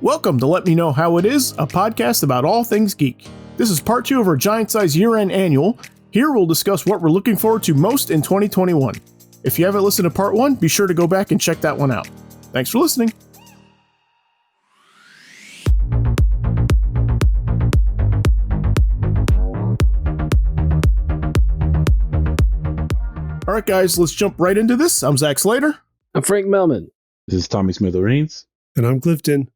Welcome to Let Me Know How It Is, a podcast about all things geek. This is part 2 of our giant-size year-end annual. Here we'll discuss what we're looking forward to most in 2021. If you haven't listened to part 1, be sure to go back and check that one out. Thanks for listening. All right, guys, let's jump right into this. I'm Zack Slater. I'm Frank Melman. This is Tommy Smithereens. And I'm Clifton.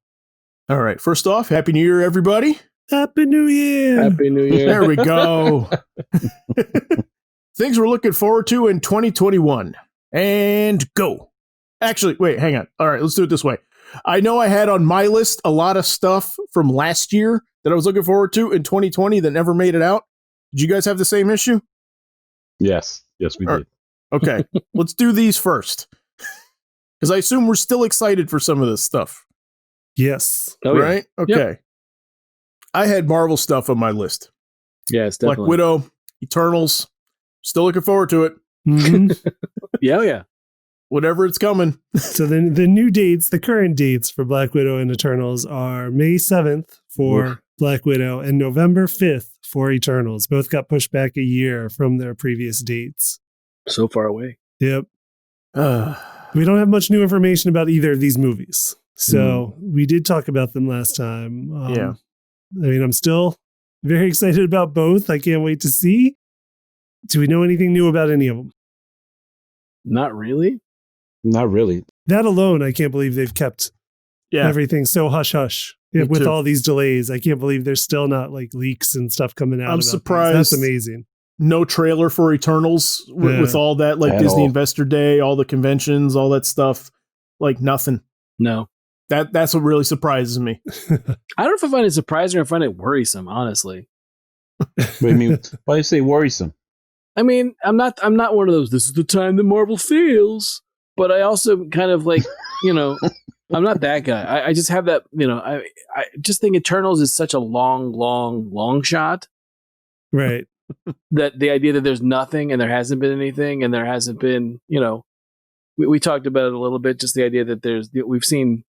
All right, first off, Happy New Year, everybody. Happy New Year. Happy New Year. There we go. Things we're looking forward to in 2021. And go. Actually, wait, hang on. All right, let's do it this way. I know I had on my list a lot of stuff from last year that I was looking forward to in 2020 that never made it out. Did you guys have the same issue? Yes, we did. Okay, let's do these first. Because I assume we're still excited for some of this stuff. Yes. Oh, yeah. Right? Okay. Yep. I had Marvel stuff on my list. Yes, definitely. Black Widow, Eternals. Still looking forward to it. Mm-hmm. Yeah. Whatever it's coming. So the new dates, the current dates for Black Widow and Eternals are May 7th for Black Widow and November 5th for Eternals. Both got pushed back a year from their previous dates. So far away. Yep. We don't have much new information about either of these movies. So we did talk about them last time. Yeah. I mean, I'm still very excited about both. I can't wait to see. Do we know anything new about any of them? Not really. Not really. That alone, I can't believe they've kept everything so hush-hush. With all these delays. I can't believe there's still not like leaks and stuff coming out. I'm surprised. That's amazing. No trailer for Eternals with all that, like Disney Investor Day, all the conventions, all that stuff. Like nothing. No. That's what really surprises me. I don't know if I find it surprising or I find it worrisome, honestly. What do you mean? Why do you say worrisome? I mean, I'm not one of those, this is the time that Marvel fails. But I also kind of like, I'm not that guy. I just have that, I just think Eternals is such a long shot. Right. That the idea that there's nothing and there hasn't been anything and there hasn't been, we talked about it a little bit, just the idea that we've seen,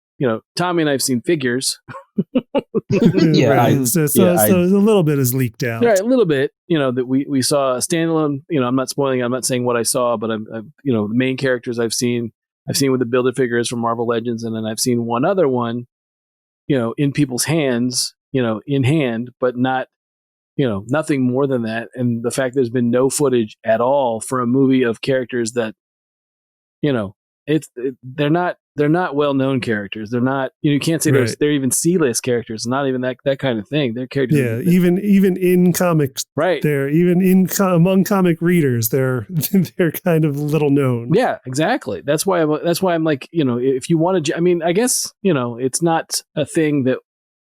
Tommy and I have seen figures. Yeah. Right. So a little bit is leaked out. Right. A little bit, that we saw a standalone, I'm not spoiling, I'm not saying what I saw, but I'm the main characters I've seen with the Build-A figures from Marvel Legends. And then I've seen one other one, in people's hands, in hand, but not, nothing more than that. And the fact there's been no footage at all for a movie of characters that, they're not well-known characters. They're not, you can't say they're even C-list characters. Not even that kind of thing. They're characters. Yeah. Even in comics, right. They're even among comic readers, they're kind of little known. Yeah, exactly. That's why I'm like, if you want to, I mean, I guess, it's not a thing that,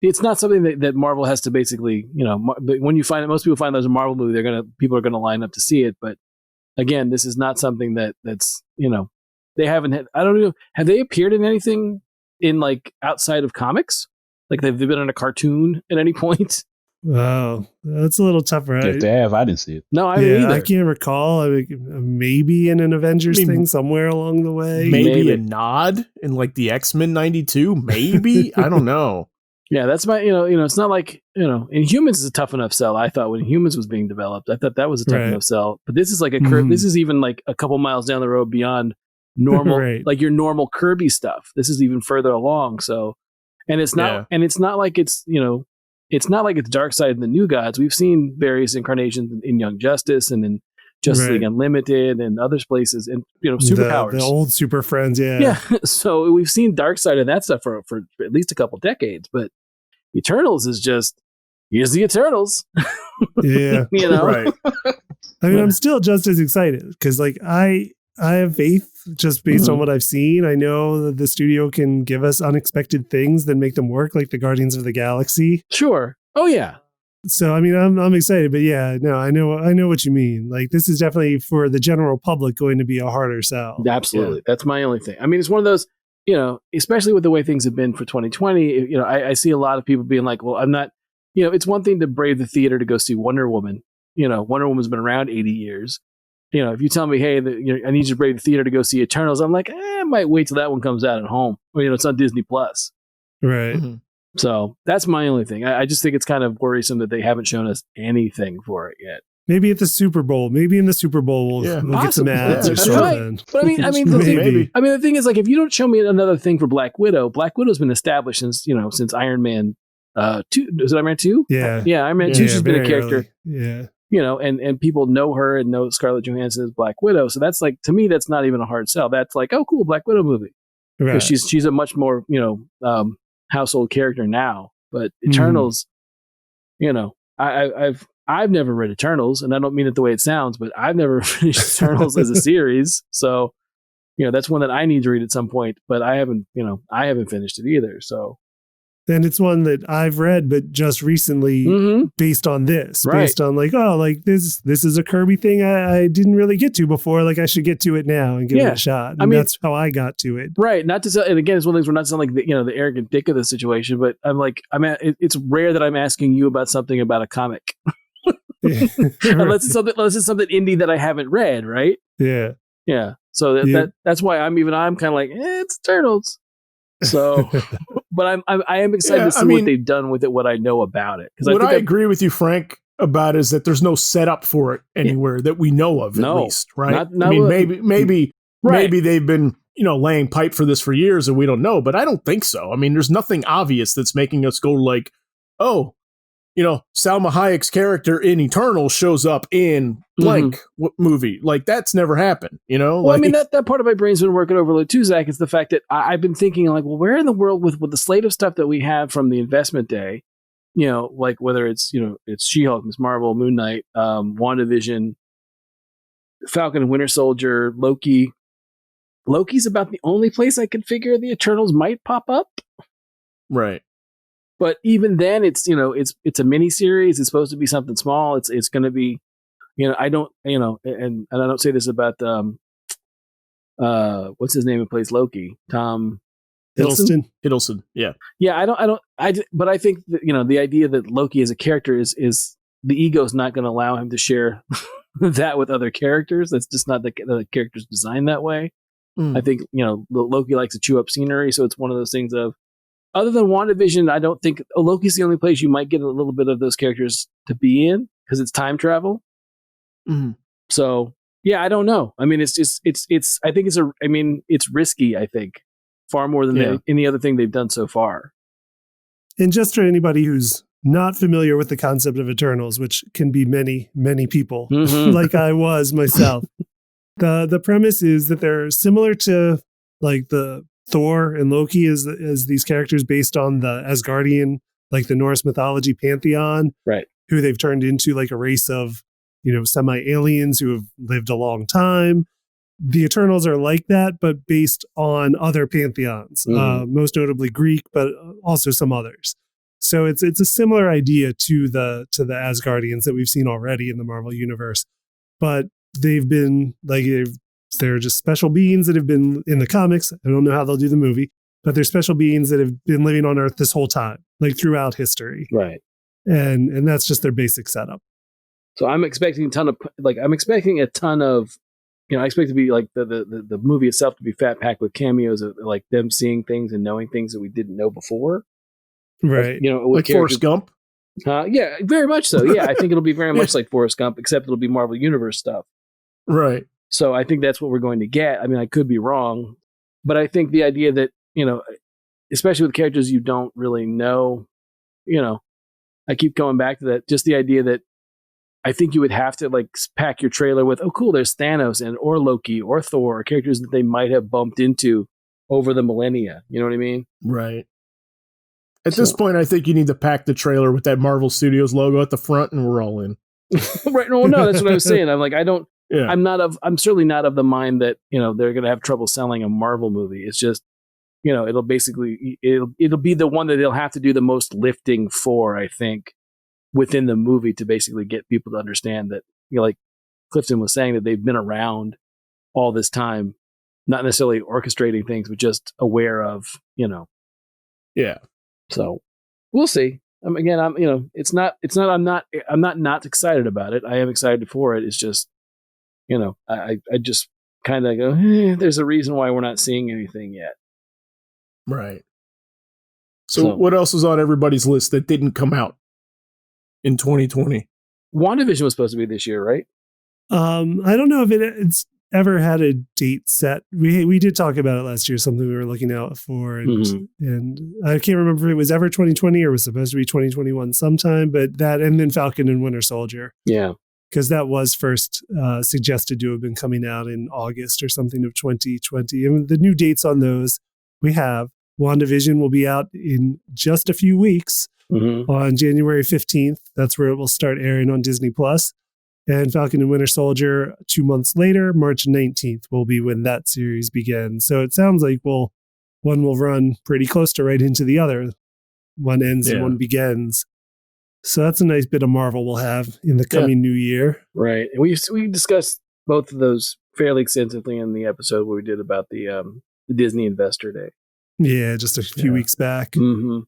it's not something that Marvel has to basically, when you find it, most people find there's a Marvel movie, people are going to line up to see it. But again, this is not something that's, they haven't had, I don't know, have they appeared in anything in like outside of comics? Like they've been in a cartoon at any point? Wow, that's a little tougher. If they have, I didn't see it. No, I didn't either. I can't recall. I mean, maybe in an Avengers thing somewhere along the way. Maybe a nod in like the X-Men 92. Maybe I don't know. Yeah, that's my, it's not like, Inhumans is a tough enough sell. I thought when Inhumans was being developed, I thought that was a tough enough sell. But this is like this is even like a couple miles down the road beyond normal, like your normal Kirby stuff. This is even further along. So, and it's not like it's, it's not like it's Darkseid and the New Gods. We've seen various incarnations in Young Justice and in Justice League Unlimited and other places, and superpowers, the old Super Friends, yeah. So we've seen Darkseid and that stuff for at least a couple decades, but Eternals is just here's the Eternals. Yeah, right. I mean, I'm still just as excited because, like, I have faith just based on what I've seen. I know that the studio can give us unexpected things that make them work, like the Guardians of the Galaxy. Sure. Oh yeah. So, I mean, I'm excited, but yeah, no, I know what you mean. Like, this is definitely for the general public going to be a harder sell. Absolutely. Yeah. That's my only thing. I mean, it's one of those, especially with the way things have been for 2020, I see a lot of people being like, well, I'm not, it's one thing to brave the theater to go see Wonder Woman. Wonder Woman's been around 80 years. If you tell me, hey, I need you to brave the theater to go see Eternals, I'm like, I might wait till that one comes out at home. Or, it's on Disney Plus. Right. Mm-hmm. So that's my only thing. I just think it's kind of worrisome that they haven't shown us anything for it yet. Maybe at the Super Bowl. Maybe in the Super Bowl we'll get some ads or something. Right. But the thing is, like, if you don't show me another thing for Black Widow's been established since Iron Man 2. Is it Iron Man 2? Yeah. Yeah, Iron Man 2, she's been a character. Early. Yeah. And people know her and know Scarlett Johansson as Black Widow. So that's like, to me, that's not even a hard sell. That's like, oh, cool, Black Widow movie. Right. Because she's a much more, household character now. But Eternals, I've never read Eternals, and I don't mean it the way it sounds, but I've never finished Eternals as a series. So, that's one that I need to read at some point, but I haven't finished it either. So, and it's one that I've read, but just recently based on this, based on this is a Kirby thing I didn't really get to before. Like I should get to it now and give it a shot. And that's how I got to it. Right. Not to say, and again, it's one of those things we're not sound like the arrogant dick of the situation, but it's rare that I'm asking you about something about a comic. unless it's something indie that I haven't read, right? Yeah. Yeah. So that's why I'm kind of like, it's Turtles. So, but I am excited to see what they've done with it, what I know about it. Because what I agree with you, Frank, about is that there's no setup for it anywhere that we know of, at least, right? Maybe they've been laying pipe for this for years and we don't know, but I don't think so. I mean, there's nothing obvious that's making us go like, oh, Salma Hayek's character in Eternal shows up in blank movie. Like, that's never happened, Well, I mean, that part of my brain's been working overload too, Zach. It's the fact that I've been thinking, like, well, where in the world with the slate of stuff that we have from the investment day, like whether it's She-Hulk, Ms. Marvel, Moon Knight, WandaVision, Falcon and Winter Soldier, Loki. Loki's about the only place I could figure the Eternals might pop up. Right. But even then, it's a mini series. It's supposed to be something small. It's going to be, I don't, and I don't say this about what's his name who plays Loki, Tom Hiddleston. Yeah. But I think that, the idea that Loki as a character is the ego's not going to allow him to share that with other characters. That's just not the character's designed that way. I think Loki likes to chew up scenery, so it's one of those things of. Other than WandaVision, I don't think Loki's the only place you might get a little bit of those characters to be in because it's time travel. Mm-hmm. So yeah, I don't know. I mean, it's risky. I think far more than any other thing they've done so far. And just for anybody who's not familiar with the concept of Eternals, which can be many, many people, like I was myself, the premise is that they're similar to like the Thor and Loki as these characters based on the Asgardian, like the Norse mythology pantheon, right? Who they've turned into like a race of, semi-aliens who have lived a long time. The Eternals are like that, but based on other pantheons, most notably Greek, but also some others. So it's a similar idea to the Asgardians that we've seen already in the Marvel universe, but they've been they're just special beings that have been in the comics. I don't know how they'll do the movie, but they're special beings that have been living on Earth this whole time, like throughout history. Right. And that's just their basic setup. So I'm expecting a ton of, I expect to be like the movie itself to be fat packed with cameos of like them seeing things and knowing things that we didn't know before. Right. Like Forrest Gump. Yeah, very much so. Yeah. I think it'll be very much like Forrest Gump, except it'll be Marvel Universe stuff. Right. So I think that's what we're going to get. I mean, I could be wrong, but I think the idea that, especially with characters you don't really know, I keep going back to that. Just the idea that I think you would have to like pack your trailer with, oh, cool, there's Thanos or Loki or Thor, or characters that they might have bumped into over the millennia. You know what I mean? Right. At this point, I think you need to pack the trailer with that Marvel Studios logo at the front, and we're all in. Right? No, that's what I was saying. I'm like, I'm certainly not of the mind that they're going to have trouble selling a Marvel movie. It's just it'll basically it'll be the one that they'll have to do the most lifting for, I think, within the movie to basically get people to understand that like Clifton was saying, that they've been around all this time, not necessarily orchestrating things, but just aware of Yeah. So we'll see. It's not. I'm not excited about it. I am excited for it. It's just. I just kind of go, there's a reason why we're not seeing anything yet. Right. So what else was on everybody's list that didn't come out in 2020? WandaVision was supposed to be this year, right? I don't know if it's ever had a date set. We did talk about it last year, something we were looking out for, and I can't remember if it was ever 2020 or was supposed to be 2021 sometime, but that, and then Falcon and Winter Soldier. Yeah. Because that was first suggested to have been coming out in August or something of 2020. And the new dates on those, we have WandaVision will be out in just a few weeks on January 15th. That's where it will start airing on Disney+. And Falcon and Winter Soldier 2 months later, March 19th, will be when that series begins. So it sounds like one will run pretty close to right into the other. One ends and one begins. So that's a nice bit of Marvel we'll have in the coming new year. Right. And we discussed both of those fairly extensively in the episode where we did about the Disney Investor Day. Yeah, just a few weeks back. One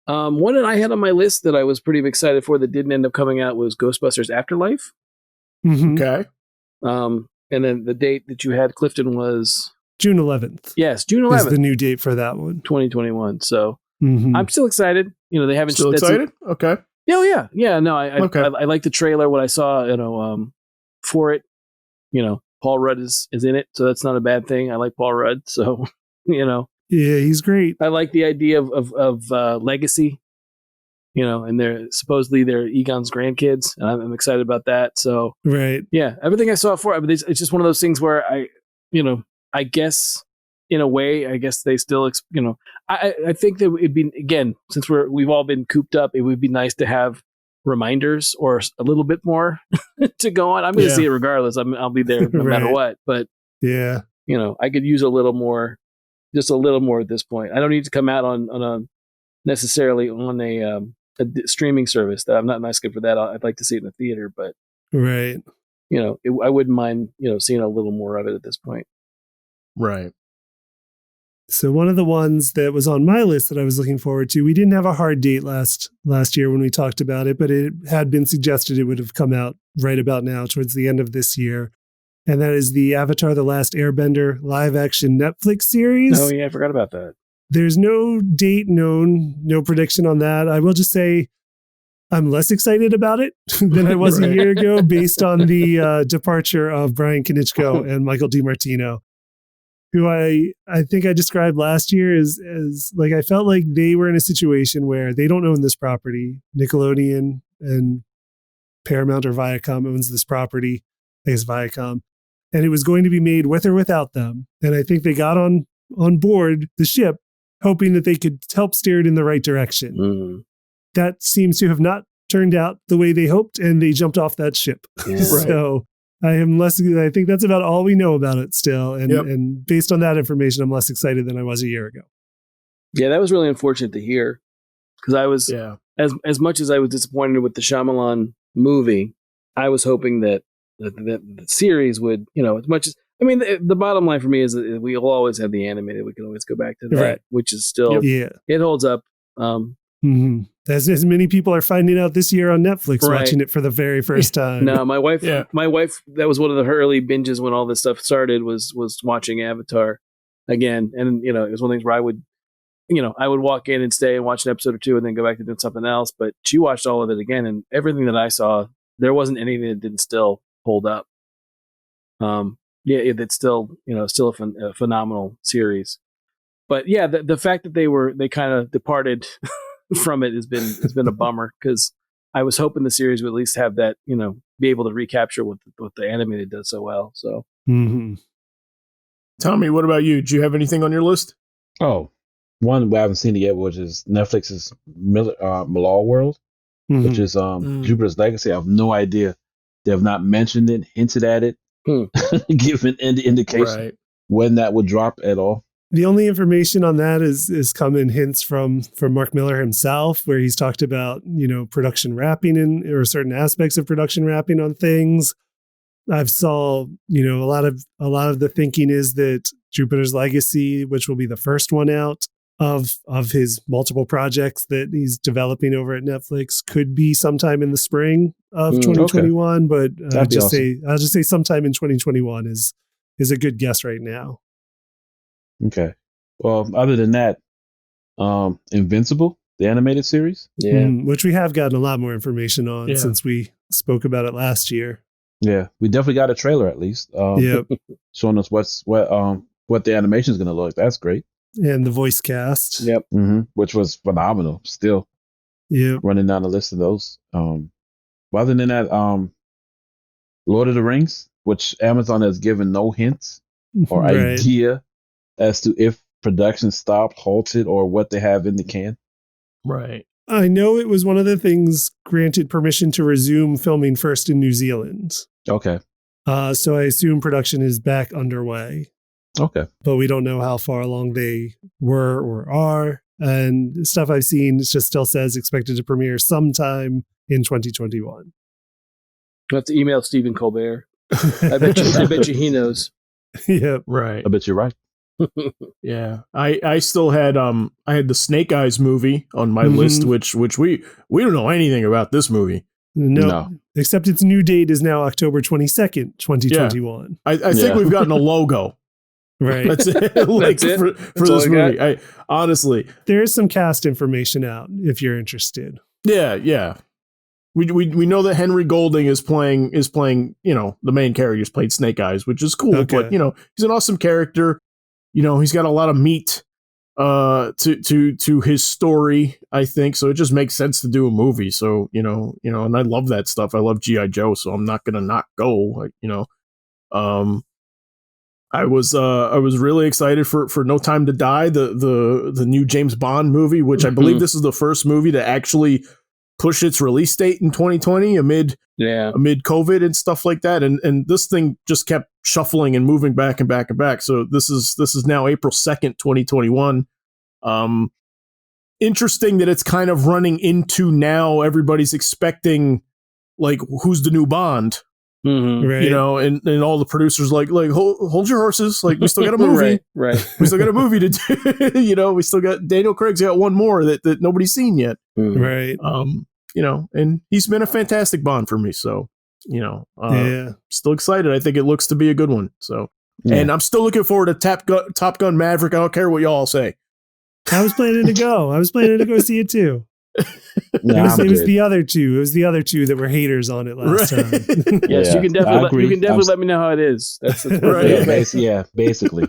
that I had on my list that I was pretty excited for that didn't end up coming out was Ghostbusters Afterlife. Okay. And then the date that you had, Clifton, was June 11th. Yes, June 11th. Is the new date for that one. 2021. So I'm still excited. You know, they haven't still excited. Okay. Yeah. No, I like the trailer. What I saw, for it, Paul Rudd is in it, so that's not a bad thing. I like Paul Rudd, so yeah, he's great. I like the idea of legacy, and they're supposedly they're Egon's grandkids, and I'm excited about that. So right, yeah, everything I saw for it, it's just one of those things where I guess. In a way, I guess they still, I think that it'd be, again, since we've all been cooped up, it would be nice to have reminders or a little bit more to go on. I'm going to see it regardless. I'll be there no matter what. But yeah, I could use a little more, just a little more at this point. I don't need to come out on a necessarily on a streaming service. That I'm not nice good for that. I'd like to see it in the theater, but right, I wouldn't mind seeing a little more of it at this point. Right. So one of the ones that was on my list that I was looking forward to, we didn't have a hard date last year when we talked about it, but it had been suggested it would have come out right about now towards the end of this year. And that is the Avatar: The Last Airbender live action Netflix series. Oh yeah, I forgot about that. There's no date known, no prediction on that. I will just say I'm less excited about it than I was a year ago based on the departure of Brian Konietzko and Michael DiMartino, who I think I described last year as like, I felt like they were in a situation where they don't own this property. Nickelodeon and Paramount or Viacom owns this property. I guess Viacom. And it was going to be made with or without them. And I think they got on board the ship hoping that they could help steer it in the right direction. That seems to have not turned out the way they hoped, and they jumped off that ship. Yeah. So I think that's about all we know about it still. And based on that information, I'm less excited than I was a year ago. Yeah, that was really unfortunate to hear, because I was, as much as I was disappointed with the Shyamalan movie, I was hoping that the series would, as much as, the bottom line for me is that we'll always have the animated. We can always go back to that, which is still, it holds up. As many people are finding out this year on Netflix, watching it for the very first time. No, my wife, that was one of the early binges when all this stuff started, was watching Avatar again. And, it was one of the things where I would walk in and stay and watch an episode or two and then go back to doing something else. But she watched all of it again, and everything that I saw, there wasn't anything that didn't still hold up. It's still, still a phenomenal series. But yeah, the fact that they kind of departed from it has been a bummer, because I was hoping the series would at least have that, be able to recapture what the animated does so well. So, Tommy, what about you? Do you have anything on your list? Oh, one we haven't seen it yet, which is Netflix's Millar World, which is Jupiter's Legacy. I have no idea. They have not mentioned it, hinted at it, given any indication when that would drop at all. The only information on that is come in hints from Mark Millar himself, where he's talked about, production wrapping or certain aspects of production wrapping on things. I've saw, a lot of the thinking is that Jupiter's Legacy, which will be the first one out of his multiple projects that he's developing over at Netflix, could be sometime in the spring of 2021. But I'll just say sometime in 2021 is a good guess right now. Okay. Well, other than that, Invincible, the animated series. Yeah. Which we have gotten a lot more information on since we spoke about it last year. Yeah, we definitely got a trailer at least. Showing us what the animation is going to look like. That's great. And the voice cast. Yep. Which was phenomenal. Still. Yeah. Running down the list of those. Other than that, Lord of the Rings, which Amazon has given no hints or idea as to if production stopped, halted, or what they have in the can. Right. I know it was one of the things granted permission to resume filming first in New Zealand. Okay. So I assume production is back underway. Okay. But we don't know how far along they were or are. And stuff I've seen just still says expected to premiere sometime in 2021. You have to email Stephen Colbert. I bet you he knows. Yep. Right. I bet you're right. Yeah. I still had I had the Snake Eyes movie on my list, which we don't know anything about this movie. No. Except its new date is now October 22nd, 2021. Yeah. I think we've gotten a logo. Right. That's it. That's it. For this movie. Honestly. There is some cast information out if you're interested. Yeah. We know that Henry Golding is playing, the main character. He's played Snake Eyes, which is cool, but he's an awesome character. He's got a lot of meat to his story, I think. So it just makes sense to do a movie. So, and I love that stuff. I love G.I. Joe, so I'm not gonna not go. I was really excited for No Time to Die, the new James Bond movie, which I believe this is the first movie to actually push its release date in 2020 amid COVID and stuff like that. And this thing just kept shuffling and moving back and back and back. So this is now April 2nd, 2021. Interesting that it's kind of running into now everybody's expecting like who's the new Bond. Right. And all the producers like hold your horses, like we still got a movie. right. We still got a movie to do. We still got Daniel Craig's got one more that nobody's seen yet. Right. And he's been a fantastic Bond for me. So, still excited. I think it looks to be a good one. So, and I'm still looking forward to Top Gun Maverick. I don't care what y'all say. I was planning to go see it too. It was the other two. It was the other two that were haters on it last time. Yes, you can definitely let me know how it is. That's right. Yeah, basically.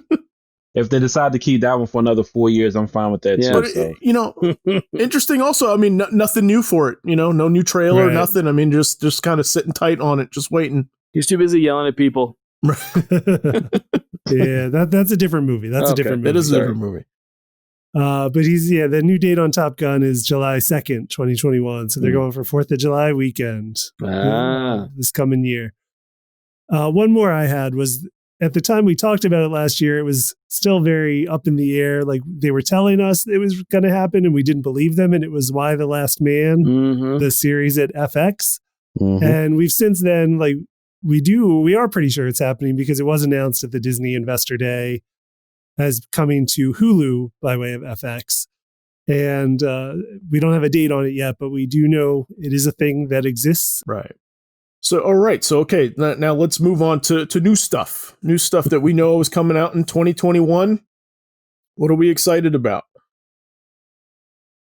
If they decide to keep that one for another 4 years, I'm fine with that too. But, interesting also, I mean, nothing new for it, no new trailer, nothing. I mean, just kind of sitting tight on it, just waiting. He's too busy yelling at people. Yeah, that's a different movie. That's a different movie. That is a different movie. But the new date on Top Gun is July 2nd, 2021. So they're going for 4th of July weekend this coming year. One more I had was at the time we talked about it last year, it was still very up in the air. Like they were telling us it was going to happen and we didn't believe them. And it was Why the Last Man, the series at FX. And we've since then, we are pretty sure it's happening because it was announced at the Disney Investor Day as coming to Hulu by way of FX. And we don't have a date on it yet, but we do know it is a thing that exists. Right. So, all right. So, okay. Now let's move on to new stuff. New stuff that we know is coming out in 2021. What are we excited about?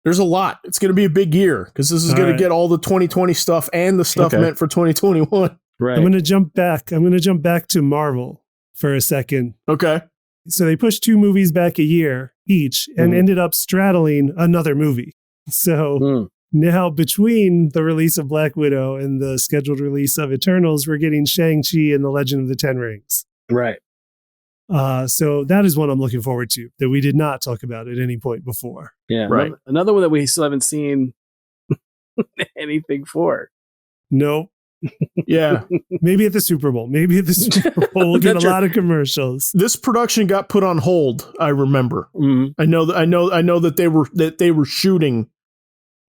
There's a lot. It's going to be a big year because this is going to get all the 2020 stuff and the stuff meant for 2021. Right. I'm going to jump back to Marvel for a second. Okay. So they pushed 2 movies back a year each and ended up straddling another movie. So now between the release of Black Widow and the scheduled release of Eternals, we're getting Shang-Chi and the Legend of the Ten Rings. Right. So that is one I'm looking forward to that we did not talk about at any point before. Yeah. Right. Another one that we still haven't seen anything for. Nope. Yeah. Maybe at the Super Bowl. We'll get a lot of commercials. This production got put on hold, I remember. I know that they were shooting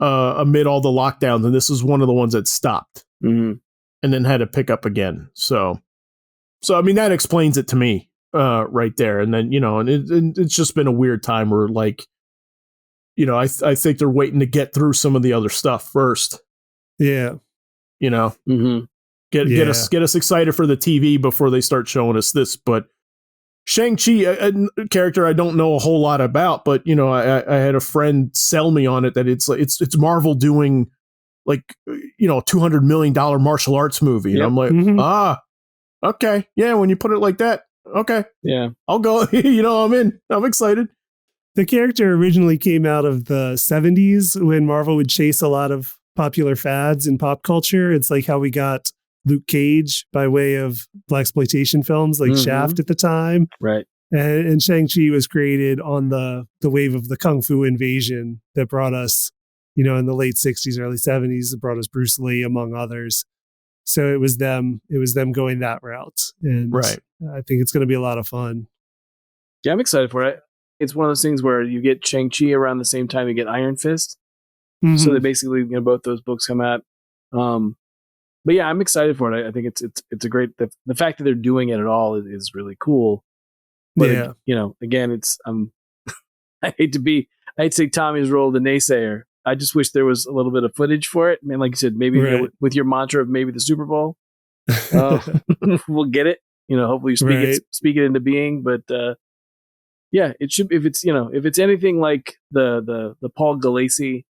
amid all the lockdowns, and this is one of the ones that stopped and then had to pick up again. So I mean that explains it to me right there. And then and it's just been a weird time where I think they're waiting to get through some of the other stuff first. Yeah. Get us excited for the TV before they start showing us this. But Shang-Chi, a character I don't know a whole lot about, but you know, I had a friend sell me on it that it's Marvel doing like, you know, $200 million martial arts movie. And I'm like, okay. Yeah. When you put it like that, okay. Yeah. I'll go, you know, I'm in. I'm excited. The character originally came out of the 70s when Marvel would chase a lot of popular fads in pop culture. It's like how we got Luke Cage by way of blaxploitation films like Shaft at the time. Right. And Shang-Chi was created on the wave of the Kung Fu invasion that brought us, you know, in the late 60s, early 70s, that brought us Bruce Lee, among others. So it was them going that route. And I think it's going to be a lot of fun. Yeah, I'm excited for it. It's one of those things where you get Shang-Chi around the same time you get Iron Fist. So they basically, you know, both those books come out. But yeah, I'm excited for it. I think it's a great, the fact that they're doing it at all is really cool. But you know, again, it's I hate to say Tommy's role, the naysayer. I just wish there was a little bit of footage for it. I mean, like you said, maybe you know, with your mantra of maybe the Super Bowl, we'll get it. You know, hopefully speak it into being. But yeah, it should. If it's anything like the Paul Gulacy.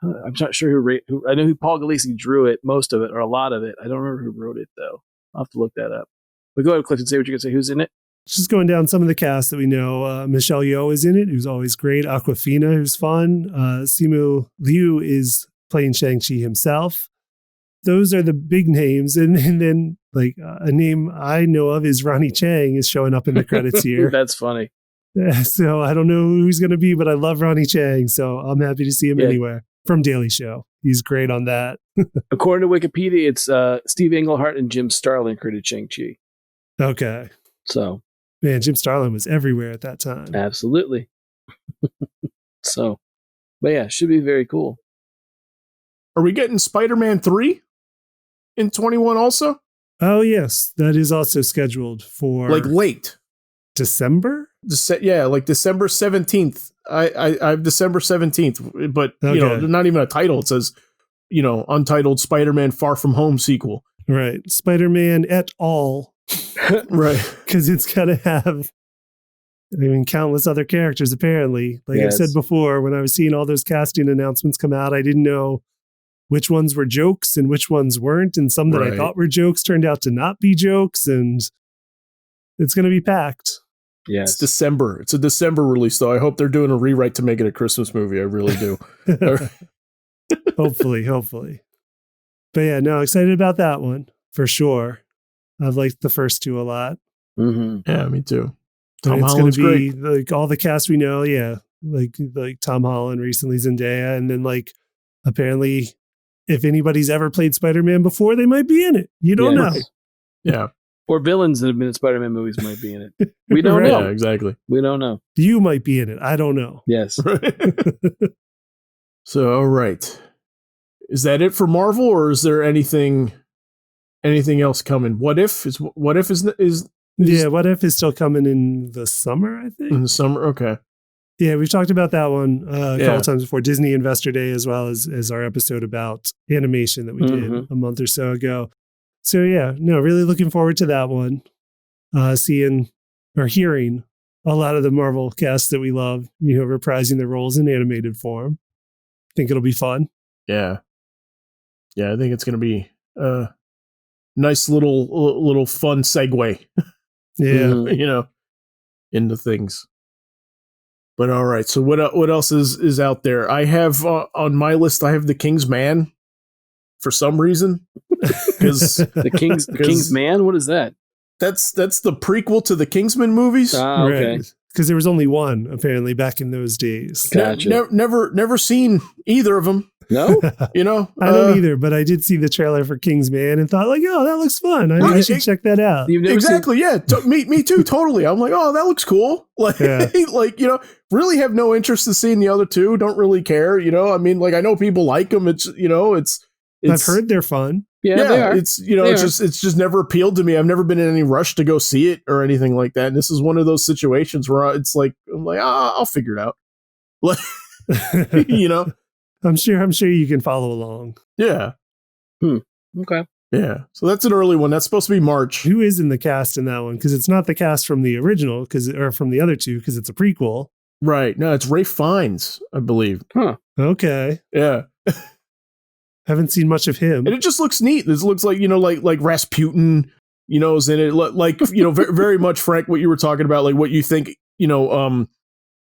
I'm not sure who. I know who Paul Gulacy drew it, most of it or a lot of it. I don't remember who wrote it though. I'll have to look that up. But go ahead, Clifton, say what you're gonna say. Who's in it? Just going down some of the cast that we know. Michelle Yeoh is in it, who's always great. Awkwafina, who's fun. Simu Liu is playing Shang-Chi himself. Those are the big names, and then like a name I know of is Ronnie Chang is showing up in the credits here. That's funny. So I don't know who he's going to be, but I love Ronnie Chang, so I'm happy to see him anywhere. From Daily Show. He's great on that. According to Wikipedia, it's Steve Englehart and Jim Starlin created Shang-Chi. Okay. So. Man, Jim Starlin was everywhere at that time. Absolutely. So. But yeah, should be very cool. Are we getting Spider-Man 3 in 21 also? Oh, yes. That is also scheduled for... like late. December? Like December 17th. I have December 17th, but you know, not even a title. It says, you know, untitled Spider-Man Far From Home sequel. Right. Spider-Man et al. Right. Because it's got to have, I mean, countless other characters, apparently. Like I said before, when I was seeing all those casting announcements come out, I didn't know which ones were jokes and which ones weren't. And some that I thought were jokes turned out to not be jokes. And it's going to be packed. Yes. It's December. It's a December release, though. I hope they're doing a rewrite to make it a Christmas movie. I really do. Hopefully. But yeah, no, excited about that one for sure. I've liked the first two a lot. Mm-hmm. Yeah, me too. Tom Holland's great. Like all the cast we know, like Tom Holland, recently Zendaya, and then like apparently, if anybody's ever played Spider-Man before, they might be in it. You don't know. Yeah. Or villains that have been in Spider-Man movies might be in it. We don't know. Yeah, exactly. We don't know. You might be in it. I don't know. Yes. So, all right. Is that it for Marvel, or is there anything else coming? What If is What If is still coming in the summer, I think. In the summer, okay. Yeah, we've talked about that one a couple times before. Disney Investor Day, as well as our episode about animation that we did a month or so ago. So yeah, no, really looking forward to that one. Seeing or hearing a lot of the Marvel cast that we love, you know, reprising their roles in animated form. Think it'll be fun. Yeah. Yeah, I think it's going to be a nice little fun segue. Yeah. You know, into things. But all right, so what else is out there? I have on my list, I have The King's Man for some reason. Because the King's Man? What is that? That's the prequel to the Kingsman movies. Okay. Because there was only one apparently back in those days. Gotcha. Never seen either of them. No, you know, I don't either. But I did see the trailer for King's Man and thought, like, oh, that looks fun. I should check that out. Exactly. Yeah. Me too. Totally. I'm like, oh, that looks cool. Like, like, you know, really have no interest in seeing the other two. Don't really care. You know, I mean, like, I know people like them. It's, you know, it's I've heard they're fun. Yeah, they are. It's, you know, it's just never appealed to me. I've never been in any rush to go see it or anything like that. And this is one of those situations where it's like, I'm like, I'll figure it out. Like, you know, I'm sure you can follow along. Yeah. Okay. Yeah. So that's an early one. That's supposed to be March. Who is in the cast in that one? Because it's not the cast from the original, or from the other two, because it's a prequel. Right. No, it's Ralph Fiennes, I believe. Huh. Okay. Yeah. Haven't seen much of him. And it just looks neat. This looks like, like Rasputin, is in it. Like, very, very much, Frank, what you were talking about, like what you think,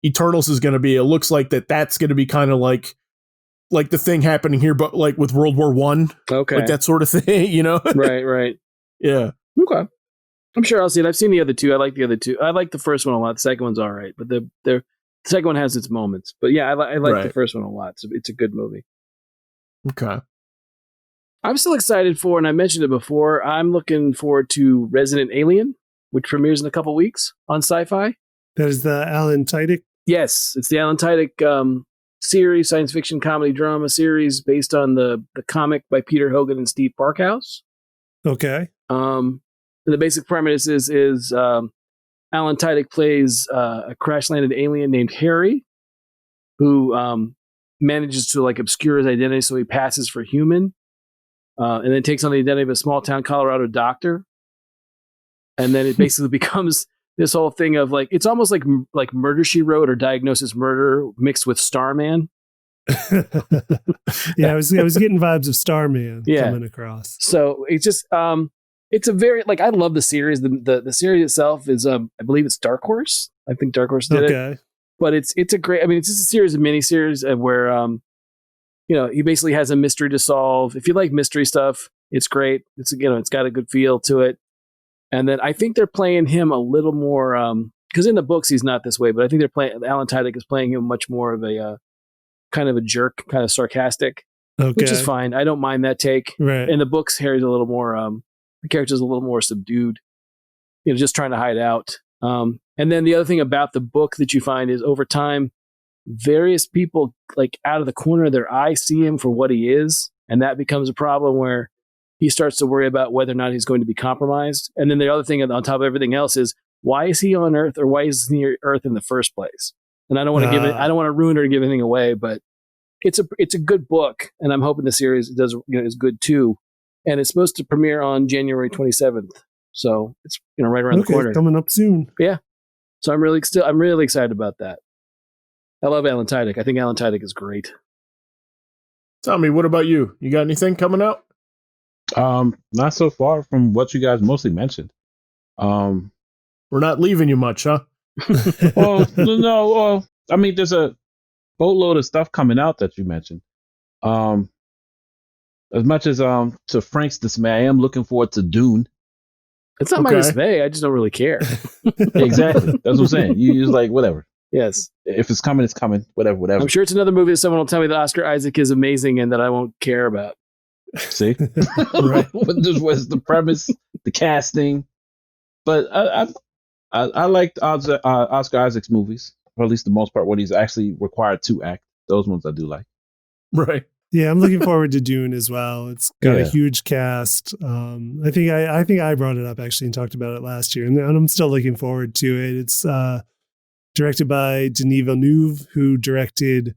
Eternals is going to be. It looks like that's going to be kind of like the thing happening here, but like with World War I. Okay. Like that sort of thing, Right. Yeah. Okay. I'm sure I'll see it. I've seen the other two. I like the other two. I like the first one a lot. The second one's all right, but the second one has its moments. But yeah, I like the first one a lot. It's a good movie. Okay. I'm still excited for, and I mentioned it before, I'm looking forward to Resident Alien, which premieres in a couple weeks on Sci-Fi. That is the Alan Tudyk? Yes, it's the Alan Tudyk series, science fiction comedy drama series based on the comic by Peter Hogan and Steve Barkhouse. Okay. And the basic premise is Alan Tudyk plays a crash-landed alien named Harry, who manages to like obscure his identity so he passes for human. And then takes on the identity of a small town Colorado doctor. And then it basically becomes this whole thing of like, it's almost like Murder, She Wrote or Diagnosis Murder mixed with Starman. Yeah, I was getting vibes of Starman coming across. So it's just, it's a very, like, I love the series. The series itself is, I believe it's Dark Horse. I think Dark Horse did it. But it's a great, it's just a series of miniseries where, he basically has a mystery to solve. If you like mystery stuff, it's great. It's got a good feel to it. And then I think they're playing him a little more, because in the books he's not this way, but I think Alan Tudyk is playing him much more of a kind of a jerk, kind of sarcastic, which is fine. I don't mind that take. Right. In the books, Harry's a little more, the character's a little more subdued, just trying to hide out. And then the other thing about the book that you find is over time, various people, like out of the corner of their eye, see him for what he is, and that becomes a problem where he starts to worry about whether or not he's going to be compromised. And then the other thing on top of everything else is, why is he on Earth, or why is he near Earth in the first place? And I don't want to I don't want to ruin or give anything away, but it's a good book, and I'm hoping the series is good too. And it's supposed to premiere on January 27th, so it's right around the corner, coming up soon. Yeah, so I'm really excited about that. I love Alan Tudyk. I think Alan Tudyk is great. Tommy, what about you? You got anything coming out? Not so far from what you guys mostly mentioned. We're not leaving you much, huh? Well, no. There's a boatload of stuff coming out that you mentioned. As much as to Frank's dismay, I am looking forward to Dune. It's not my dismay. I just don't really care. Exactly. That's what I'm saying. You just like whatever. Yes. If it's coming, it's coming. Whatever. I'm sure it's another movie that someone will tell me that Oscar Isaac is amazing and that I won't care about. See? Right. What was the premise, the casting? But I liked Oscar Isaac's movies, or at least the most part, what he's actually required to act. Those ones I do like. Right. Yeah, I'm looking forward to Dune as well. It's got a huge cast. I think I brought it up actually and talked about it last year, and I'm still looking forward to it. It's directed by Denis Villeneuve, who directed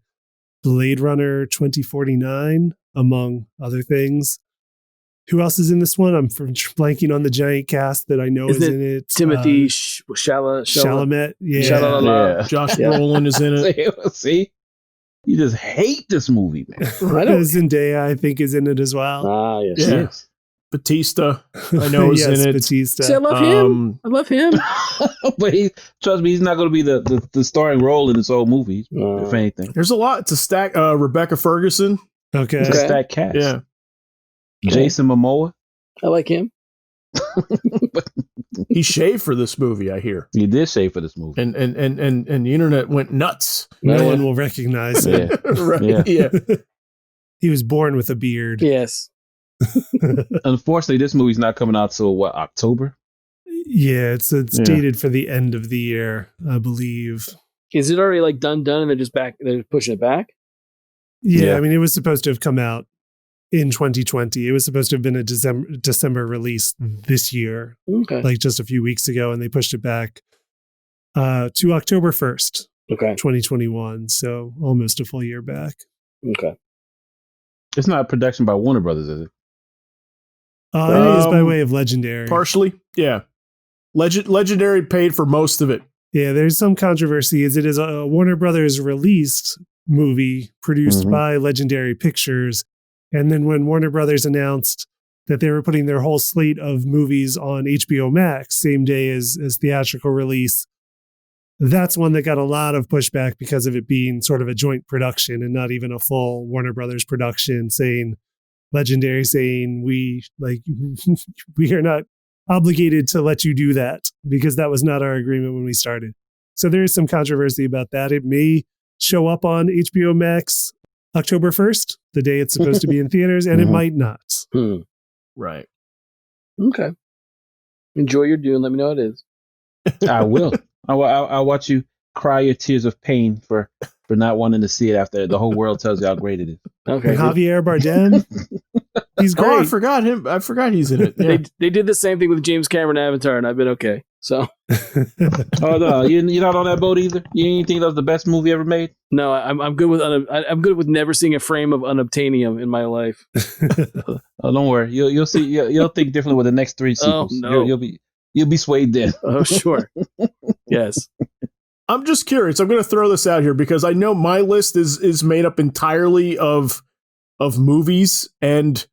Blade Runner 2049, among other things. Who else is in this one? I'm blanking on the giant cast that I know is in it. Timothy Chalamet. Yeah. Josh Brolin is in it. See? You just hate this movie, man. Zendaya, I think, is in it as well. Ah, yes. Yeah. Yes. Batista, I know, is in it. Batista. See, I love him. I love him. But trust me, he's not going to be the starring role in this whole movie, if anything. There's a lot to stack. Rebecca Ferguson. Okay. It's a stacked cast. Yeah. Jason Momoa. I like him. He shaved for this movie, I hear. He did shave for this movie. And the internet went nuts. No one will recognize him. Right. Yeah. He was born with a beard. Yes. Unfortunately, this movie's not coming out till October? Yeah, it's dated for the end of the year, I believe. Is it already like done and they're pushing it back? Yeah, I mean, it was supposed to have come out in 2020. It was supposed to have been a December release this year, like just a few weeks ago, and they pushed it back to October 1st, 2021. So almost a full year back. Okay. It's not a production by Warner Brothers, is it? It is by way of Legendary. Partially, yeah. Legendary paid for most of it. Yeah, there's some controversy as it is a Warner Brothers released movie produced by Legendary Pictures. And then when Warner Brothers announced that they were putting their whole slate of movies on HBO Max same day as theatrical release, that's one that got a lot of pushback because of it being sort of a joint production and not even a full Warner Brothers production, saying Legendary saying we are not obligated to let you do that because that was not our agreement when we started. So there is some controversy about that. It may show up on HBO Max October 1st, the day it's supposed to be in theaters, and it might not. Right. Okay. Enjoy your Dune. Let me know what it is. I will. I'll watch you cry your tears of pain for not wanting to see it after the whole world tells you how great it is. Okay. And Javier Bardem, he's great. Oh, I forgot him. I forgot he's in it. Yeah. They did the same thing with James Cameron Avatar, and I've been okay. So. Oh no, you're not on that boat either. You didn't think that was the best movie ever made? No, I'm good with I'm good with never seeing a frame of unobtainium in my life. Oh, don't worry. You'll see. You'll think differently with the next 3 sequels. Oh, no. You'll be swayed then. Oh sure. Yes. I'm just curious. I'm going to throw this out here because I know my list is made up entirely of movies and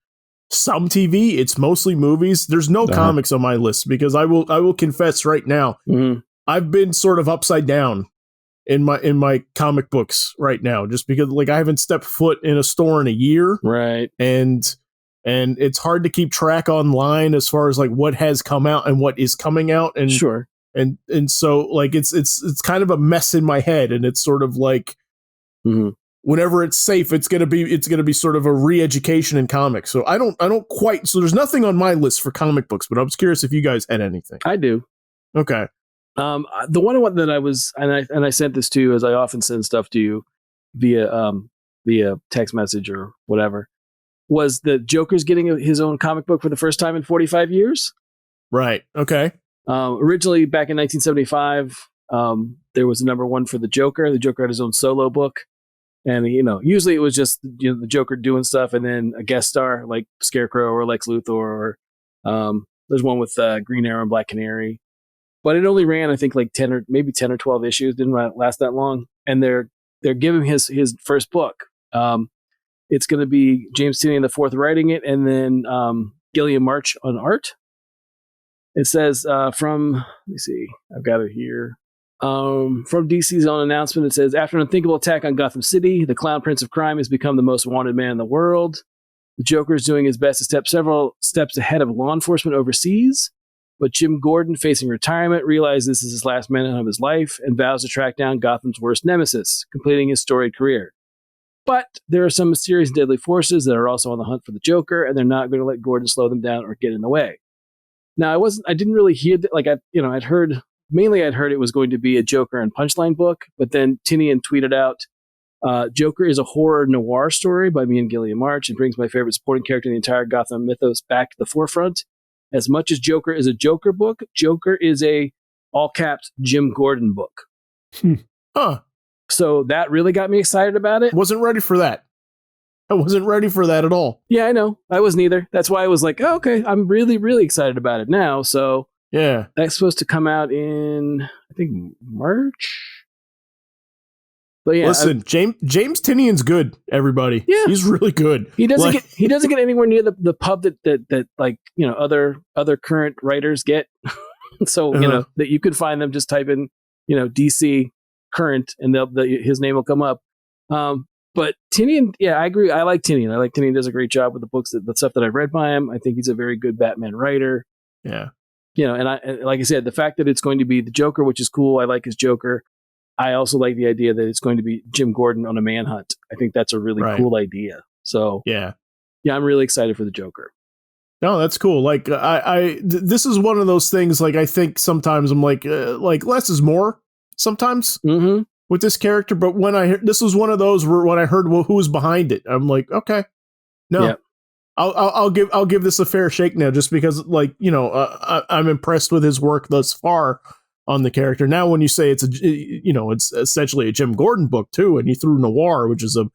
some TV. It's mostly movies. There's no comics on my list because I will confess right now, I've been sort of upside down in my comic books right now, just because I haven't stepped foot in a store in a year, right? And it's hard to keep track online as far as what has come out and what is coming out, and sure. And so it's kind of a mess in my head, and it's sort of whenever it's safe, it's gonna be sort of a re-education in comics. So I don't quite. So there's nothing on my list for comic books, but I was curious if you guys had anything. I do. Okay. The one that I was and I sent this to you, as I often send stuff to you via text message or whatever, was the Joker's getting his own comic book for the first time in 45 years. Right. Okay. Originally, back in 1975, there was a #1 for the Joker. The Joker had his own solo book. And, usually it was just the Joker doing stuff and then a guest star like Scarecrow or Lex Luthor. Or there's one with Green Arrow and Black Canary. But it only ran, I think, 10 or 12 issues. Didn't last that long. And they're giving his first book. It's going to be James Tynion IV writing it, and then Gilliam March on art. It says let me see, I've got it here. From DC's own announcement, it says, after an unthinkable attack on Gotham City, the Clown Prince of Crime has become the most wanted man in the world. The Joker is doing his best to step several steps ahead of law enforcement overseas, but Jim Gordon, facing retirement, realizes this is his last minute of his life and vows to track down Gotham's worst nemesis, completing his storied career. But there are some mysterious deadly forces that are also on the hunt for the Joker, and they're not going to let Gordon slow them down or get in the way. Now, I didn't really hear that. I'd heard it was going to be a Joker and Punchline book, but then Tynion tweeted out, Joker is a horror noir story by me and Gilliam March and brings my favorite supporting character in the entire Gotham mythos back to the forefront. As much as Joker is a Joker book, Joker is a all-caps Jim Gordon book. Huh. So that really got me excited about it. Wasn't ready for that. I wasn't ready for that at all. Yeah, I know. I wasn't either. That's why I was like, oh, okay, I'm really, really excited about it now. So yeah, that's supposed to come out in, I think, March. But yeah, listen, James Tynion's good. Everybody, yeah, he's really good. He doesn't get anywhere near the pub that other current writers get. So that you can find them. Just type in DC current, and his name will come up. But Tynion, yeah, I agree. I like Tynion. I like Tynion does a great job with the books, the stuff that I've read by him. I think he's a very good Batman writer. Yeah. And like I said, the fact that it's going to be the Joker, which is cool. I like his Joker. I also like the idea that it's going to be Jim Gordon on a manhunt. I think that's a really cool idea. So yeah, I'm really excited for the Joker. No, that's cool. This is one of those things. I think sometimes I'm like less is more sometimes. Mm-hmm. With this character, but when I heard this was one of those where when I heard who was behind it, I'm like, okay, no, yeah. I'll give this a fair shake now, just because I'm impressed with his work thus far on the character. Now, when you say it's essentially a Jim Gordon book too, and you threw noir, which is a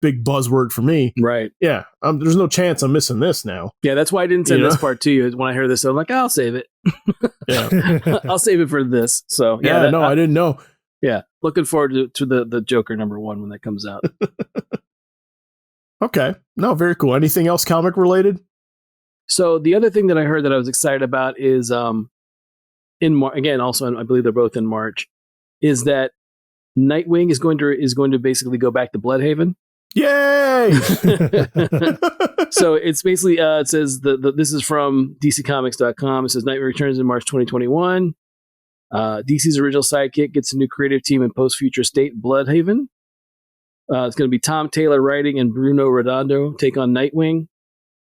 big buzzword for me. Right. Yeah. There's no chance I'm missing this now. Yeah, that's why I didn't send this part to you. When I heard this, I'm like, I'll save it. Yeah. I'll save it for this. So yeah, I didn't know. Yeah, looking forward to the Joker #1 when that comes out. Okay. No, very cool. Anything else comic related? So the other thing that I heard that I was excited about is again, also I believe they're both in March, is that Nightwing is going to basically go back to Bloodhaven. Yay! So it's basically it says this is from DCComics.com. It says Nightwing returns in March 2021. DC's original sidekick gets a new creative team in post-future state Bloodhaven. It's going to be Tom Taylor writing and Bruno Redondo take on Nightwing.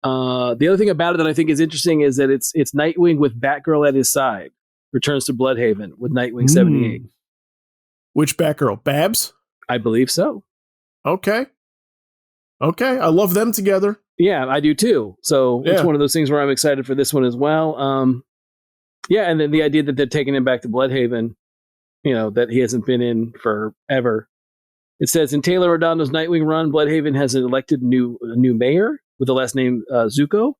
The other thing about it that I think is interesting is that it's Nightwing with Batgirl at his side. Returns to Bloodhaven with Nightwing 78. Which Batgirl? Babs? I believe so. Okay. I love them together. Yeah, I do too. So it's one of those things where I'm excited for this one as well. Yeah, and then the idea that they're taking him back to Bloodhaven, that he hasn't been in forever. It says in Taylor Redondo's Nightwing run, Bloodhaven has elected a new mayor with the last name Zuko,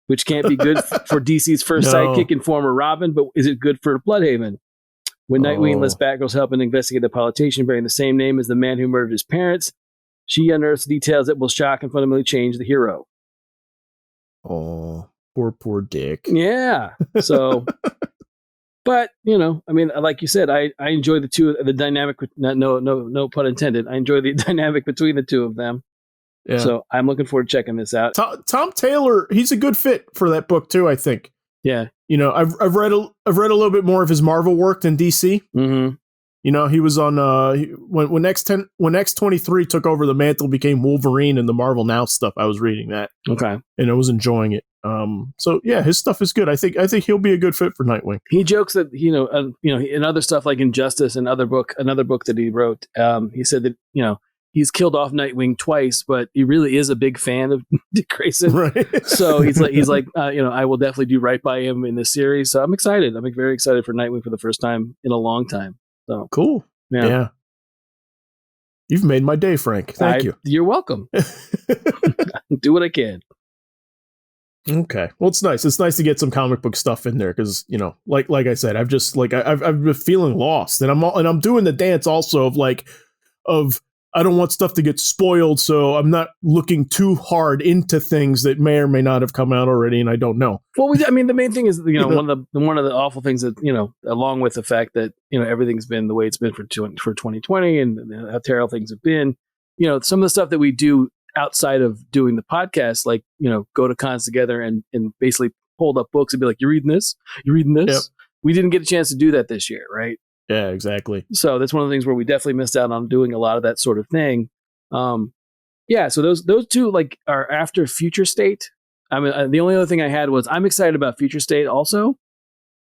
which can't be good for DC's first sidekick and former Robin, but is it good for Bloodhaven? When Nightwing lets Batgirl's help and investigate a politician bearing the same name as the man who murdered his parents, she unearths details that will shock and fundamentally change the hero. Oh, poor Dick. Yeah. So, but like you said, I enjoy the dynamic. No pun intended. I enjoy the dynamic between the two of them. Yeah. So I'm looking forward to checking this out. Tom Taylor, he's a good fit for that book too, I think. Yeah. I've read a little bit more of his Marvel work than DC. Mm-hmm. He was on when X-23 took over the mantle, became Wolverine in the Marvel Now stuff. I was reading that. Okay. And I was enjoying it. So yeah, his stuff is good. I think he'll be a good fit for Nightwing. He jokes that in other stuff like Injustice and another book that he wrote, he said that he's killed off Nightwing twice, but he really is a big fan of Dick Grayson. Right. So he's like I will definitely do right by him in this series. So I'm excited. I'm very excited for Nightwing for the first time in a long time. So cool. Yeah. You've made my day, Frank. Thank you. You're welcome. Do what I can. Okay. Well, it's nice. It's nice to get some comic book stuff in there because, like I said, I've just I've been feeling lost, and I'm doing the dance also of I don't want stuff to get spoiled, so I'm not looking too hard into things that may or may not have come out already, and I don't know. Well, the main thing is, one of the awful things that, along with the fact that, everything's been the way it's been for 2020 and how terrible things have been, some of the stuff that we do outside of doing the podcast, like, go to cons together and basically hold up books and be like, you reading this? Yep. We didn't get a chance to do that this year, right? Yeah, exactly. So that's one of the things where we definitely missed out on doing a lot of that sort of thing. Yeah, so those two are after Future State. I mean, the only other thing I had was I'm excited about Future State also.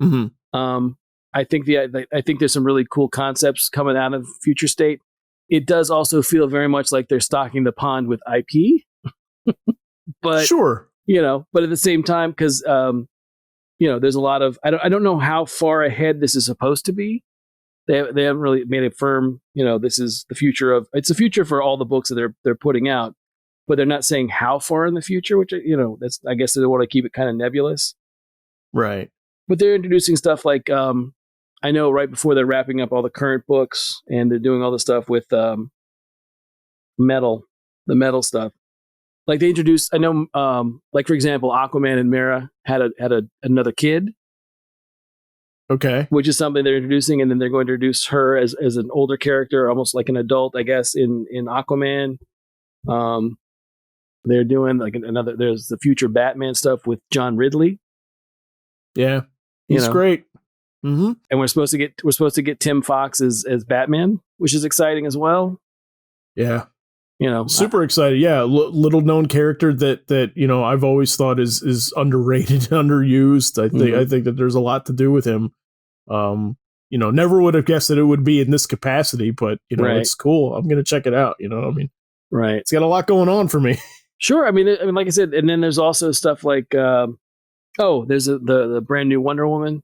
Mm-hmm. I think there's some really cool concepts coming out of Future State. It does also feel very much like they're stocking the pond with IP. But sure, but at the same time, because there's a lot of I don't know how far ahead this is supposed to be. They haven't really made it firm. This is the future it's the future for all the books that they're putting out, but they're not saying how far in the future. Which that's I guess they want to keep it kind of nebulous, right? But they're introducing stuff like I know right before they're wrapping up all the current books and they're doing all the stuff with the metal stuff. Like they introduced, I know, like for example, Aquaman and Mera had another kid. Okay. Which is something they're introducing, and then they're going to introduce her as an older character, almost like an adult, I guess, in Aquaman. They're doing there's the future Batman stuff with John Ridley. Yeah. He's great. Mm-hmm. And we're supposed to get Tim Fox as Batman, which is exciting as well. Yeah. Super excited. Yeah. Little known character that I've always thought is underrated, underused. I think that there's a lot to do with him. Never would have guessed that it would be in this capacity, but right. It's cool. I'm going to check it out. Right. It's got a lot going on for me. Sure. I mean, like I said, and then there's also stuff like, there's the brand new Wonder Woman.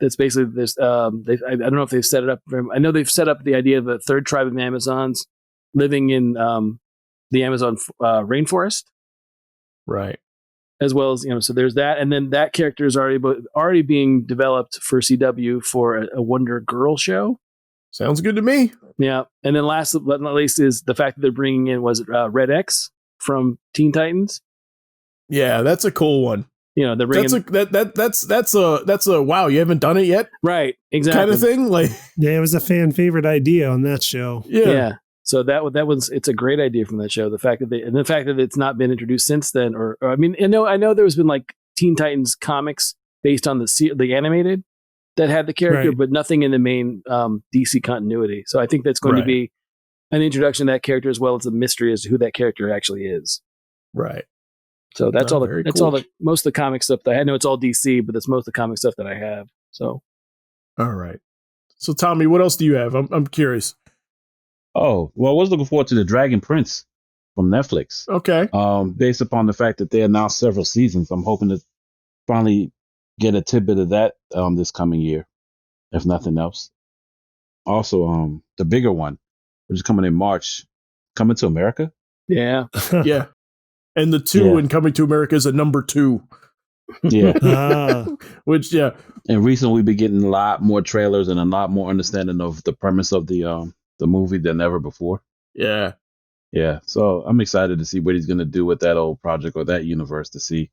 That's basically this. I don't know if they've set it up. I know they've set up the idea of a third tribe of Amazons. living in the Amazon rainforest. Right. As well as, so there's that. And then that character is already being developed for CW for a Wonder Girl show. Sounds good to me. Yeah. And then last but not least is the fact that they're bringing in, Red X from Teen Titans. Yeah, that's a cool one. They're bringing that's a wow, you haven't done it yet, right? Exactly, kind of thing. Like, yeah, it was a fan favorite idea on that show. Yeah. So it's a great idea from that show. The fact that it's not been introduced since then, or I mean, I know there's been like Teen Titans comics based on the animated that had the character, but nothing in the main DC continuity. So I think that's going to be an introduction to that character as well as a mystery as to who that character actually is. Right. So that's all the most of the comic stuff that I know. It's all DC, but that's most of the comic stuff that I have. So, all right. So Tommy, what else do you have? I'm curious. Oh, well, I was looking forward to the Dragon Prince from Netflix. Okay. Based upon the fact that they announced several seasons, I'm hoping to finally get a tidbit of that this coming year, if nothing else. Also, the bigger one, which is coming in March, Coming to America. Yeah. Yeah. And the 2 in Coming to America is a number 2. Yeah. Which, yeah. And recently we've been getting a lot more trailers and a lot more understanding of the premise of the movie than ever before. Yeah. Yeah. So I'm excited to see what he's going to do with that old project or that universe, to see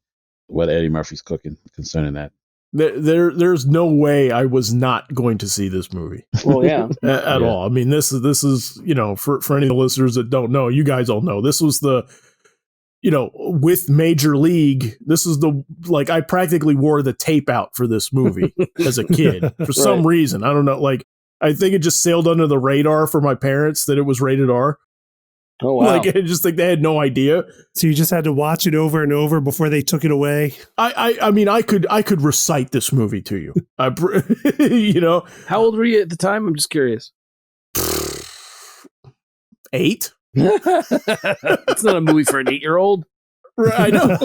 what Eddie Murphy's cooking concerning that. There's no way I was not going to see this movie. Well, yeah. at all. I mean, this is for any of the listeners that don't know, you guys all know, this was the, with Major League, this is I practically wore the tape out for this movie as a kid for some reason. I don't know. Like, I think it just sailed under the radar for my parents that it was rated R. Oh, wow. Like, I just think they had no idea. So you just had to watch it over and over before they took it away. I mean, I could recite this movie to you. How old were you at the time? I'm just curious. 8. It's not a movie for an 8-year-old. Right, I know.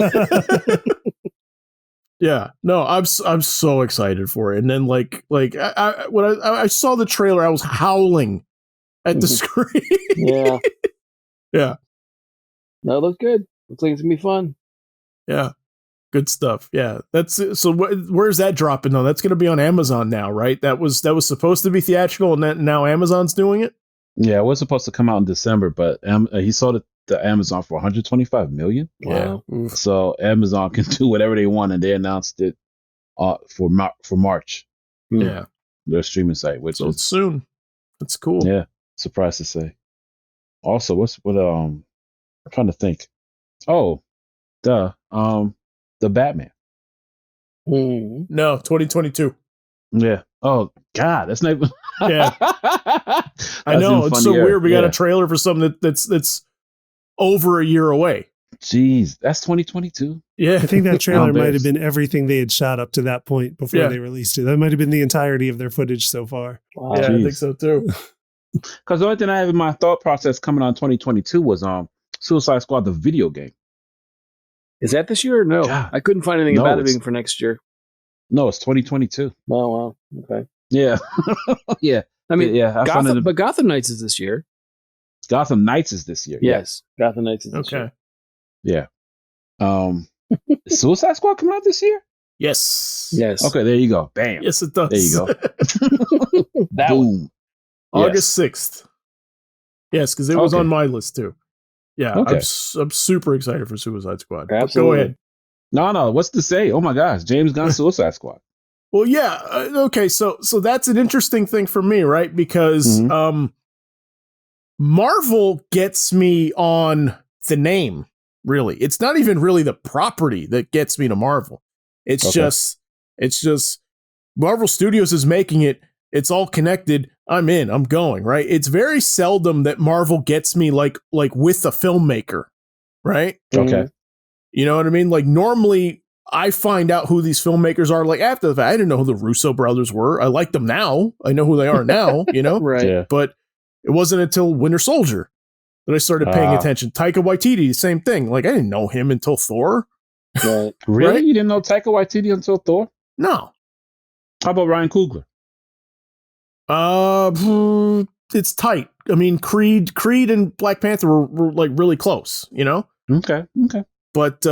Yeah, no, I'm so excited for it. And then when I saw the trailer, I was howling at the screen. Yeah. Yeah. No, it looks good. Looks like it's gonna be fun. Yeah. Good stuff. Yeah. That's so. Where's that dropping though? That's going to be on Amazon now, right? That was supposed to be theatrical, and now Amazon's doing it. Yeah, it was supposed to come out in December, but he sold it to Amazon for $125 million. Wow. Yeah. So Amazon can do whatever they want, and they announced it for March. Yeah. Their streaming site, which is soon. That's cool. Yeah. Surprised to say. Also, I'm trying to think. Oh, the Batman. No, 2022. Yeah. Oh God, that's not. Yeah. I know, it's so weird. We got a trailer for something that's over a year away. Jeez, that's 2022. Yeah, I think that trailer might have been everything they had shot up to that point before they released it. That might have been the entirety of their footage so far. Wow. Yeah, I think so too. Because the only thing I have in my thought process coming on 2022 was Suicide Squad, the video game. Is that this year or no? God. I couldn't find anything about it being for next year. No, it's 2022. Oh, wow. Okay. Yeah. Yeah. I mean, but Gotham Knights is this year. Gotham Knights is this year. Yes. Gotham Knights is this year. Yeah. Is Suicide Squad coming out this year? Yes. Yes. Okay, there you go. Bam. Yes, it does. There you go. Boom. August 6th. Yes, because it was on my list too. Yeah, okay. I'm super excited for Suicide Squad. Absolutely. Go ahead. No. What's to say? Oh my gosh, James Gunn's Suicide Squad. Well, yeah. Okay, so that's an interesting thing for me, right? Because Marvel gets me on the name. Really, it's not even really the property that gets me to Marvel. It's just Marvel Studios is making it. It's all connected. I'm in. I'm going, right? It's very seldom that Marvel gets me like with a filmmaker, right? Okay. You know what I mean? Like normally I find out who these filmmakers are like after the fact. I didn't know who the Russo brothers were. I like them now. I know who they are now, you know? Right. Yeah. But it wasn't until Winter Soldier that I started paying attention. Taika Waititi, same thing. Like I didn't know him until Thor. Right. Really? Right? You didn't know Taika Waititi until Thor? No. How about Ryan Coogler? it's tight. I mean, Creed and Black Panther were like really close, you know? Okay. But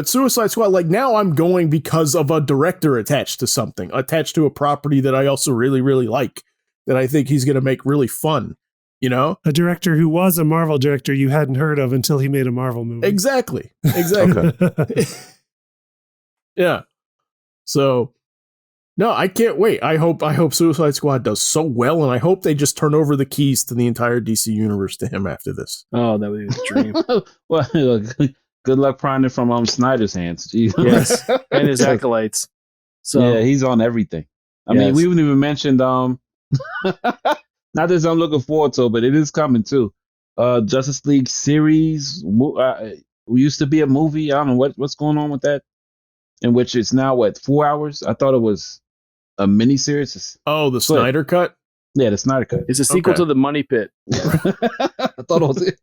Suicide Squad, like now I'm going because of a director attached to something, attached to a property that I also really, really like, that I think he's going to make really fun, you know? A director who was a Marvel director you hadn't heard of until he made a Marvel movie. Exactly. Okay. Yeah. So, no, I can't wait. I hope Suicide Squad does so well, and I hope they just turn over the keys to the entire DC universe to him after this. Oh, that would be a dream. Well, good luck prying it from Snyder's hands. Yes, and his acolytes. So yeah, he's on everything. I mean, we haven't even mentioned not this I'm looking forward to, but it is coming too. Justice League series used to be a movie. I don't know what's going on with that. In which it's now 4 hours? I thought it was a mini series. Oh, the Snyder Cut? Yeah, the Snyder Cut. It's a sequel to The Money Pit. I thought it was.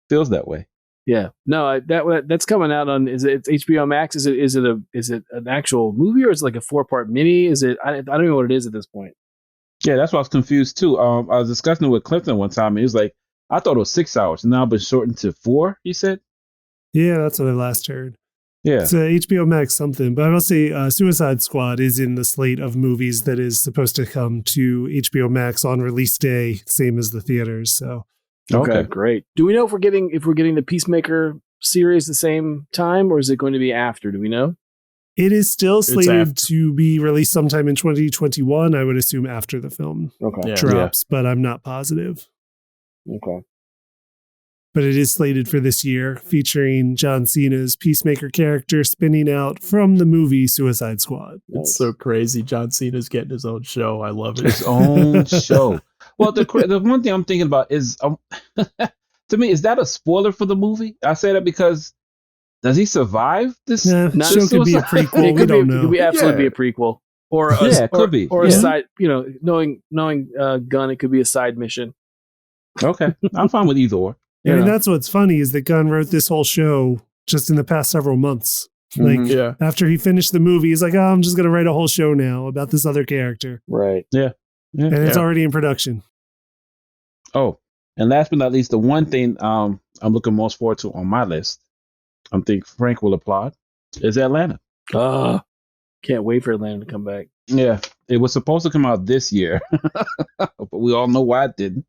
Feels that way. Yeah, no, that's coming out on. Is it HBO Max? Is it an actual movie, or is it like a 4-part mini? Is it? I don't know what it is at this point. Yeah, that's why I was confused too. I was discussing it with Clifton one time, and he was like, "I thought it was 6 hours, and now it's been shortened to 4." He said. Yeah, that's what I last heard. Yeah, it's HBO Max something, but I will say Suicide Squad is in the slate of movies that is supposed to come to HBO Max on release day, same as the theaters. So, okay, great. Do we know if we're getting the Peacemaker series the same time, or is it going to be after? Do we know? It is still slated to be released sometime in 2021. I would assume after the film drops, but I'm not positive. Okay. But it is slated for this year, featuring John Cena's Peacemaker character spinning out from the movie Suicide Squad. It's so crazy. John Cena's getting his own show. I love it. His own show. Well, the one thing I'm thinking about is, to me, is that a spoiler for the movie? I say that because does he survive this? Nah, the show could be a prequel. We don't know. It could be absolutely be a prequel, or it could be, or a side. You know, knowing Gunn, it could be a side mission. Okay, I'm fine with either or. I mean, that's what's funny is that Gunn wrote this whole show just in the past several months. Like, after he finished the movie, he's like, "Oh, I'm just going to write a whole show now about this other character." Right. Yeah. And it's already in production. Oh, and last but not least, the one thing I'm looking most forward to on my list, I think Frank will applaud, is Atlanta. Can't wait for Atlanta to come back. Yeah, it was supposed to come out this year, but we all know why it didn't.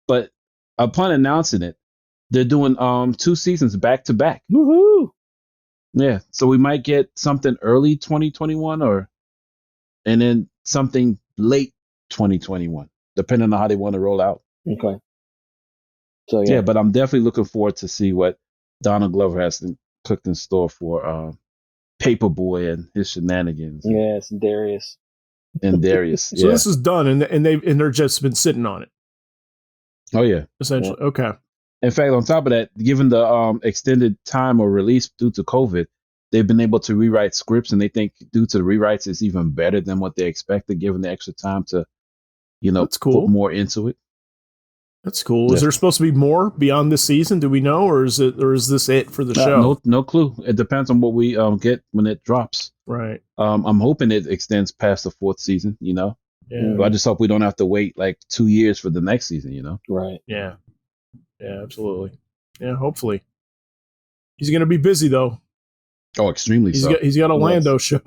But upon announcing it, they're doing 2 seasons back to back. Woohoo! Yeah, so we might get something early 2021 and then something late 2021, depending on how they want to roll out. Okay. So yeah, but I'm definitely looking forward to see what Donald Glover has cooked in store for Paperboy and his shenanigans. Yes, Darius. And Darius. So this is done, and they're just been sitting on it. Oh yeah, essentially. Yeah. Okay. In fact, on top of that, given the extended time of release due to COVID, they've been able to rewrite scripts, and they think due to the rewrites, it's even better than what they expected, given the extra time to, That's cool. Put more into it. That's cool. Yeah. Is there supposed to be more beyond this season? Do we know, or is this it for the show? No clue. It depends on what we get when it drops. Right. I'm hoping it extends past the 4th season. Yeah. But I just hope we don't have to wait like 2 years for the next season. Right. Yeah. Yeah, absolutely. Yeah, hopefully. He's going to be busy though. Oh, extremely so. He's got a Lando show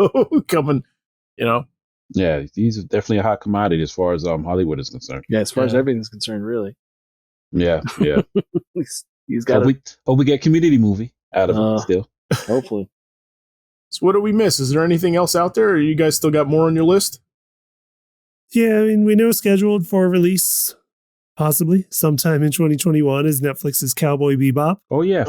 coming, Yeah, he's definitely a hot commodity as far as Hollywood is concerned. Yeah, as far as everything's concerned, really. Yeah. He's got hope we get Community movie out of it still. Hopefully. So what do we miss? Is there anything else out there, or you guys still got more on your list? Yeah, I mean, we know scheduled for release possibly sometime in 2021 is Netflix's Cowboy Bebop. Oh yeah,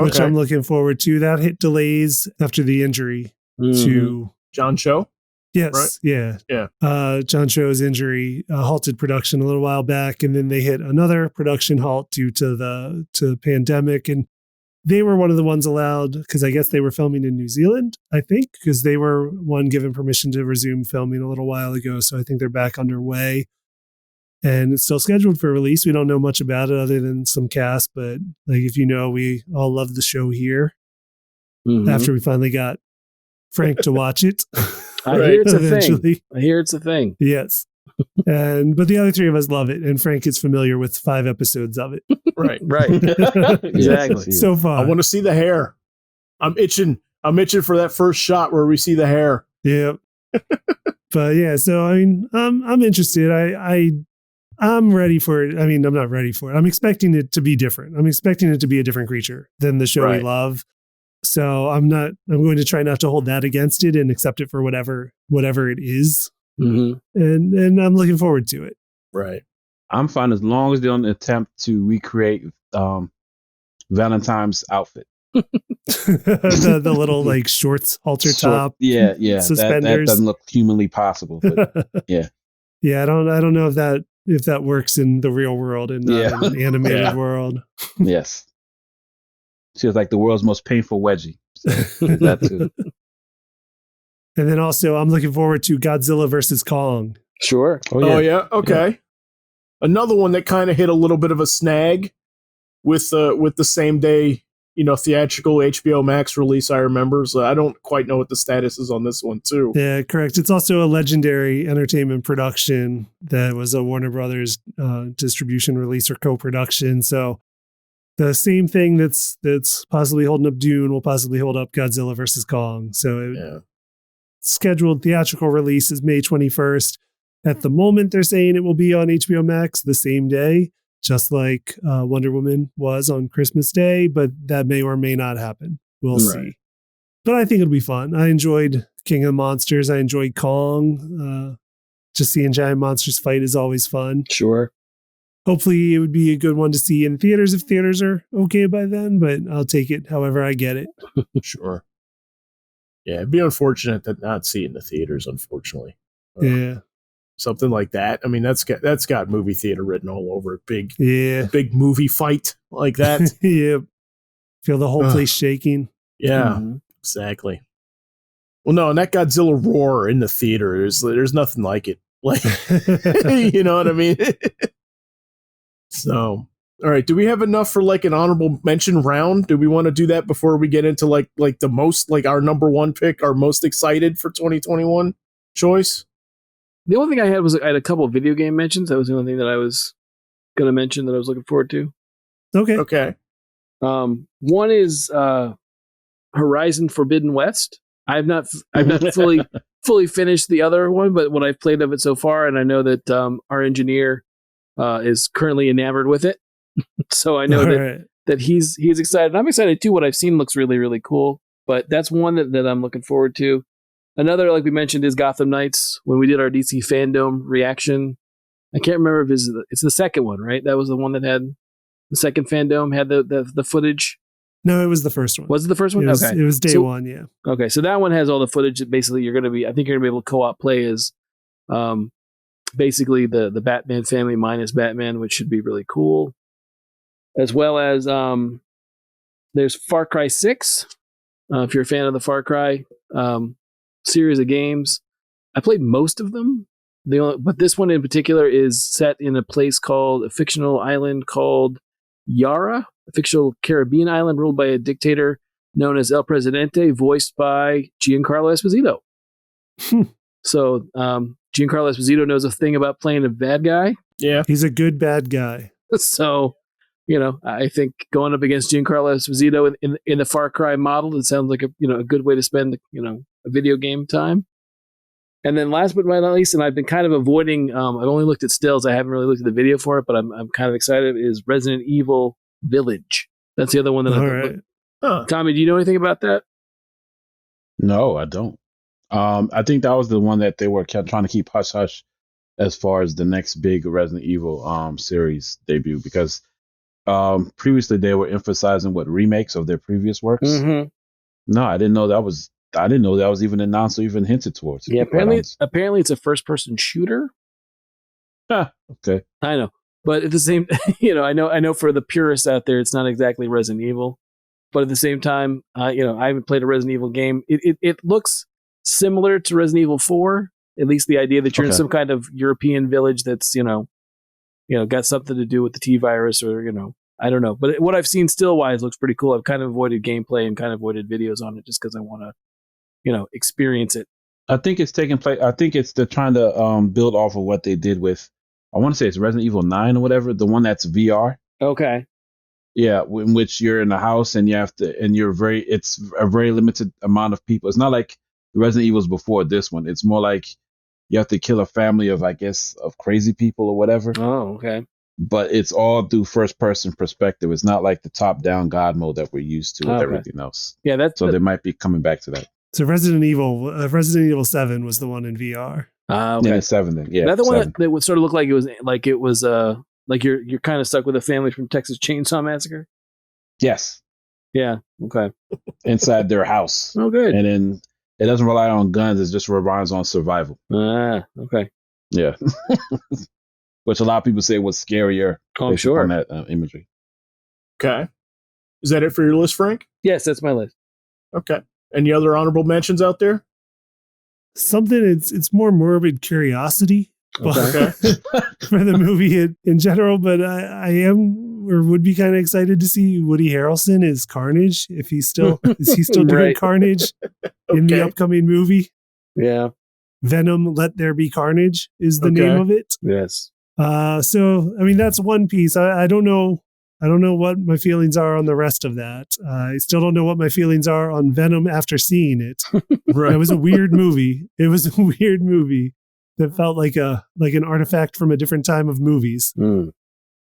which I'm looking forward to. That hit delays after the injury to John Cho. Yes, right? Yeah. John Cho's injury halted production a little while back, and then they hit another production halt due to the pandemic. And they were one of the ones allowed, because I guess they were filming in New Zealand, I think, because they were one given permission to resume filming a little while ago. So I think they're back underway. And it's still scheduled for release. We don't know much about it other than some cast, but if we all love the show here. After we finally got Frank to watch it. I hear it's a thing. Yes. But the other three of us love it, and Frank is familiar with 5 episodes of it. Right. Exactly. So far, I want to see the hair. I'm itching for that first shot where we see the hair. Yeah. But yeah, so I mean, I'm interested. I'm ready for it. I mean, I'm not ready for it. I'm expecting it to be different. I'm expecting it to be a different creature than the show we love. So I'm going to try not to hold that against it and accept it for whatever it is. Mm-hmm. And I'm looking forward to it. Right. I'm fine as long as they don't attempt to recreate Valentine's outfit. the little like shorts, halter top. Yeah. Suspenders. That doesn't look humanly possible. But yeah. Yeah, I don't know if that works in the real world and not in an animated world. Yes. She was like the world's most painful wedgie. So that too. And then also, I'm looking forward to Godzilla versus Kong. Sure. Oh yeah. Okay. Yeah. Another one that kind of hit a little bit of a snag with the same day, theatrical HBO Max release. I remember, so I don't quite know what the status is on this one too. Yeah, correct. It's also a Legendary Entertainment production that was a Warner Brothers distribution release or co-production. So the same thing that's possibly holding up Dune will possibly hold up Godzilla versus Kong. So scheduled theatrical release is May 21st. At the moment, they're saying it will be on HBO Max the same day, just like Wonder Woman was on Christmas Day, but that may or may not happen. We'll see. But I think it'll be fun. I enjoyed King of Monsters. I enjoyed Kong. Just seeing giant monsters fight is always fun. Sure. Hopefully it would be a good one to see in theaters if theaters are okay by then, but I'll take it however I get it. Sure. Yeah, it'd be unfortunate to not see it in the theaters, unfortunately. Yeah. Something like that. I mean, that's got movie theater written all over it. Big movie fight like that. Yeah. Feel the whole place shaking. Yeah, exactly. Well, no, and that Godzilla roar in the theater, there's nothing like it. Like, you know what I mean? So, all right. Do we have enough for like an honorable mention round? Do we want to do that before we get into like the most, like our number one pick, our most excited for 2021 choice? The only thing I had was I had a couple of video game mentions. That was the only thing that I was going to mention that I was looking forward to. Okay. One is Horizon Forbidden West. I've not fully finished the other one, but what I've played of it so far, and I know that our engineer is currently enamored with it. So I know that he's excited. And I'm excited too. What I've seen looks really, really cool. But that's one that I'm looking forward to. Another, like we mentioned, is Gotham Knights. When we did our DC Fandom reaction, I can't remember if it's the second one, right? That was the one that had the second Fandom, had the footage. No, it was the first one. Was it the first one? Okay. It was day one, yeah. Okay, so that one has all the footage that basically I think you're going to be able to co-op play as basically the Batman family minus Batman, which should be really cool. As well as there's Far Cry 6. If you're a fan of the Far Cry series of games, I played most of them. But this one in particular is set in a fictional island called Yara, a fictional Caribbean island ruled by a dictator known as El Presidente, voiced by Giancarlo Esposito. So Giancarlo Esposito knows a thing about playing a bad guy. Yeah. He's a good bad guy. So, I think going up against Giancarlo Esposito in the Far Cry model, it sounds like a good way to spend a video game time. And then last but not least, and I've been kind of avoiding, I've only looked at stills. I haven't really looked at the video for it, but I'm kind of excited, is Resident Evil Village. That's the other one that right. Tommy, do you know anything about that? No, I don't. I think that was the one that they were trying to keep hush-hush as far as the next big Resident Evil series debut, because previously they were emphasizing remakes of their previous works. Mm-hmm. No, I didn't know that was even announced or even hinted towards. Yeah, apparently it's a first-person shooter. Okay. I know, but at the same, I know for the purists out there, it's not exactly Resident Evil, but at the same time, I haven't played a Resident Evil game. It looks similar to Resident Evil 4, at least the idea that you're in some kind of European village that's got something to do with the T-virus, or I don't know. But what I've seen still-wise looks pretty cool. I've kind of avoided gameplay and kind of avoided videos on it just because I want to experience it I think it's taking place. I think they're trying to build off of what they did with. I want to say it's Resident Evil 9 or whatever, the one that's VR. Okay. Yeah, in which you're in a house and you have to, and it's a very limited amount of people. It's not like the Resident Evils before this one. It's more like you have to kill a family of, I guess, of crazy people or whatever. Oh, okay. But it's all through first person perspective. It's not like the top down God mode that we're used to with everything else. Yeah, they might be coming back to that. So Resident Evil 7 was the one in VR. Okay. Yeah, 7 then. Yeah, another one that would sort of look like it was like you're kind of stuck with a family from Texas Chainsaw Massacre. Yes. Yeah. Okay. Inside their house. Oh, good. And then it doesn't rely on guns. It just relies on survival. Okay. Yeah. Which a lot of people say was scarier. Oh, I'm sure. On that imagery. Okay. Is that it for your list, Frank? Yes, that's my list. Okay. Any other honorable mentions out there? Something it's more morbid curiosity Okay. for the movie in general, but I am or would be kind of excited to see Woody Harrelson as Carnage if is he still doing Right. Carnage in the upcoming movie. Yeah. Venom: Let There Be Carnage is the name of it. Yes. So I mean that's one piece. I don't know what my feelings are on the rest of that. I still don't know what my feelings are on Venom after seeing it. Right. It was a weird movie. It was a weird movie that felt like an artifact from a different time of movies.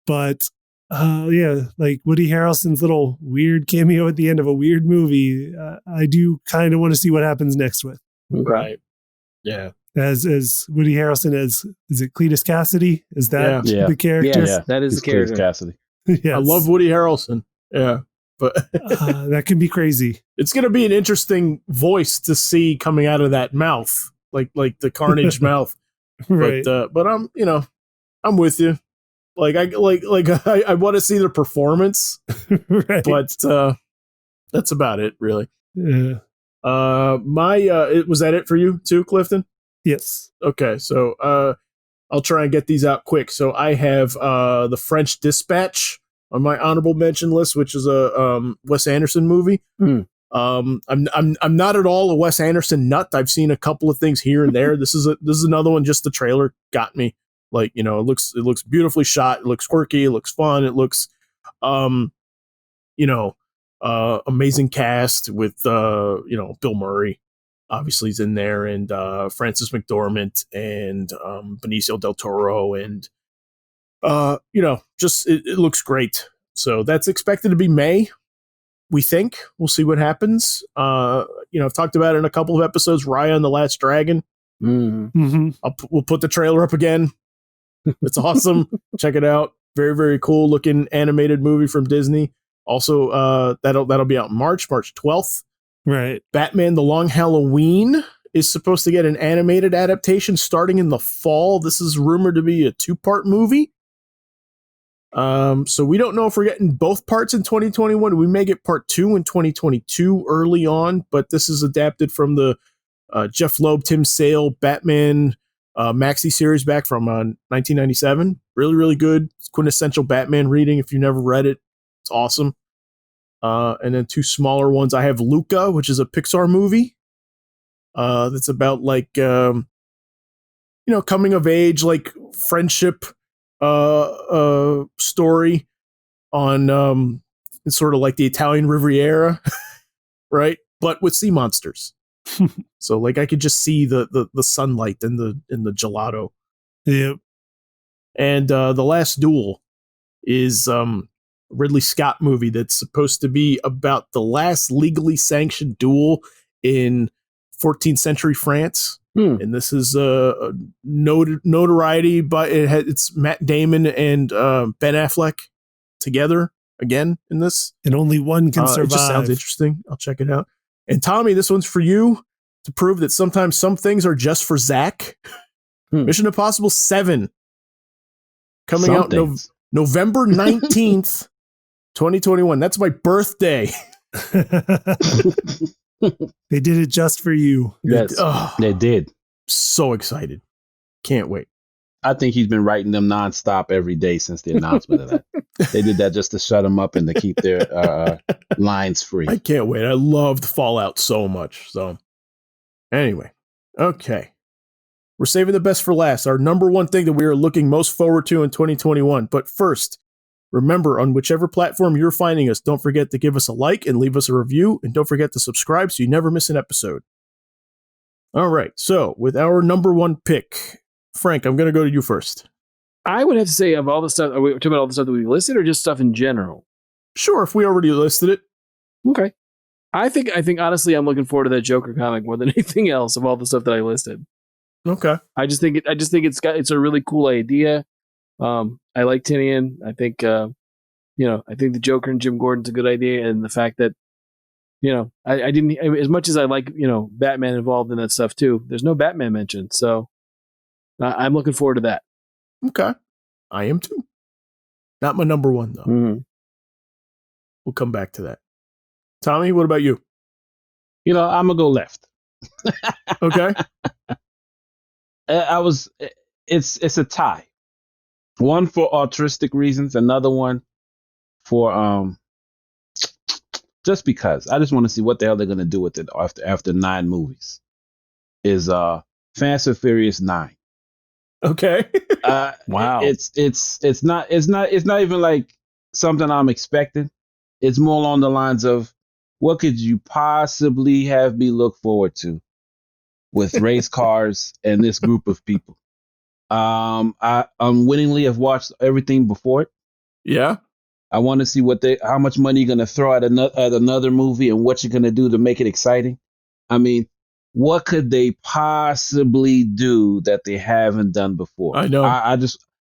But like Woody Harrelson's little weird cameo at the end of a weird movie. I do kind of want to see what happens next with. Right. Yeah. As Woody Harrelson is it Cletus Cassidy? Is that the character? Yes, that is the character. Cletus Cassidy. Yes. I love Woody Harrelson. Yeah. But that can be crazy. It's going to be an interesting voice to see coming out of that mouth, like the Carnage mouth. Right. But I'm with you. Like I want to see the performance, Right. but that's about it, really. Yeah. Was that it for you too, Clifton? Yes. Okay, so I'll try and get these out quick. So I have the French Dispatch on my honorable mention list, which is a Wes Anderson movie. I'm not at all a Wes Anderson nut. I've seen a couple of things here and there. This is another one. Just the trailer got me. Like, it looks beautifully shot. It looks quirky. It looks fun. It looks, amazing cast with Bill Murray. Obviously is in there, and Frances McDormand and Benicio del Toro, and it looks great. So that's expected to be May. We think we'll see what happens. I've talked about it in a couple of episodes. Raya and the Last Dragon. Mm-hmm. We'll put the trailer up again. It's awesome. Check it out. Very, very cool looking animated movie from Disney. Also, that'll be out in March 12th. Right. Batman: The Long Halloween is supposed to get an animated adaptation starting in the fall. This is rumored to be a 2-part movie. So we don't know if we're getting both parts in 2021. We may get part 2 in 2022 early on, but this is adapted from the Jeff Loeb, Tim Sale Batman maxi series back from 1997. Really, really good. It's quintessential Batman reading if you've never read it. It's awesome. And then 2 smaller ones. I have Luca, which is a Pixar movie. That's about coming of age, like friendship story on it's sort of like the Italian Riviera, right? But with sea monsters. So like I could just see the sunlight and the gelato. Yep. And The Last Duel is Ridley Scott movie that's supposed to be about the last legally sanctioned duel in 14th century France. And this is notoriety, but it's Matt Damon and Ben Affleck together again in this. And only one can survive. It just sounds interesting. I'll check it out. And Tommy, this one's for you to prove that sometimes some things are just for Zack. Mission Impossible 7 coming out November 19th, 2021. That's my birthday. They did it just for you. Yes, they did. So excited. Can't wait. I think he's been writing them nonstop every day since the announcement of that. They did that just to shut them up and to keep their lines free. I can't wait. I loved Fallout so much. So anyway, Okay. We're saving the best for last. Our number one thing that we are looking most forward to in 2021. But first, remember, on whichever platform you're finding us, don't forget to give us a like and leave us a review. And don't forget to subscribe so you never miss an episode. All right. So with our number one pick, Frank, I'm going to go to you first. I would have to say, of all the stuff, are we talking about all the stuff that we listed or just stuff in general? Sure, if we already listed it. Okay. I think honestly, I'm looking forward to that Joker comic more than anything else of all the stuff that I listed. Okay. I just think it's a really cool idea. I like Tinian. I think I think the Joker and Jim Gordon's a good idea, and the fact that I didn't, as much as I like Batman involved in that stuff too. There's no Batman mentioned, so I'm looking forward to that. Okay, I am too. Not my number one though. Mm-hmm. We'll come back to that. Tommy, what about you? I'm gonna go left. Okay. It's a tie. One for altruistic reasons, another one for just because. I just want to see what the hell they're gonna do with it after 9 movies. Is Fast and Furious 9. Okay. Wow. It's not even like something I'm expecting. It's more along the lines of, what could you possibly have me look forward to with race cars and this group of people? I unwittingly have watched everything before it. Yeah. I want to see how much money you're gonna throw at another movie and what you're gonna do to make it exciting. I mean, what could they possibly do that they haven't done before? I know.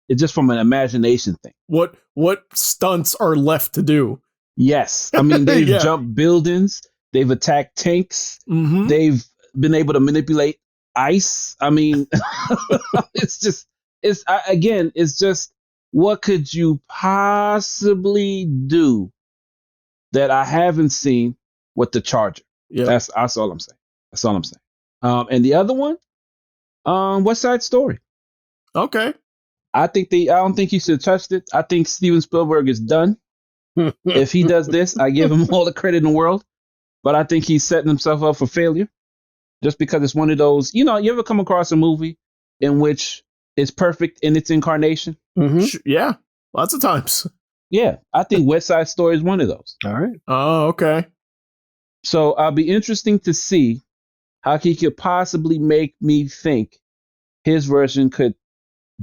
It's just from an imagination thing. What stunts are left to do? Yes. I mean, they've jumped buildings. They've attacked tanks. Mm-hmm. They've been able to manipulate ice. I mean, it's just, what could you possibly do that I haven't seen with the Charger? Yeah. That's all I'm saying. That's all I'm saying. And the other one, West Side Story. Okay. I don't think he should have touched it. I think Steven Spielberg is done. If he does this, I give him all the credit in the world. But I think he's setting himself up for failure. Just because it's one of those, you ever come across a movie in which it's perfect in its incarnation? Mm-hmm. Yeah. Lots of times. Yeah. I think West Side Story is one of those. All right. Oh, okay. So I'll be interesting to see how he could possibly make me think his version could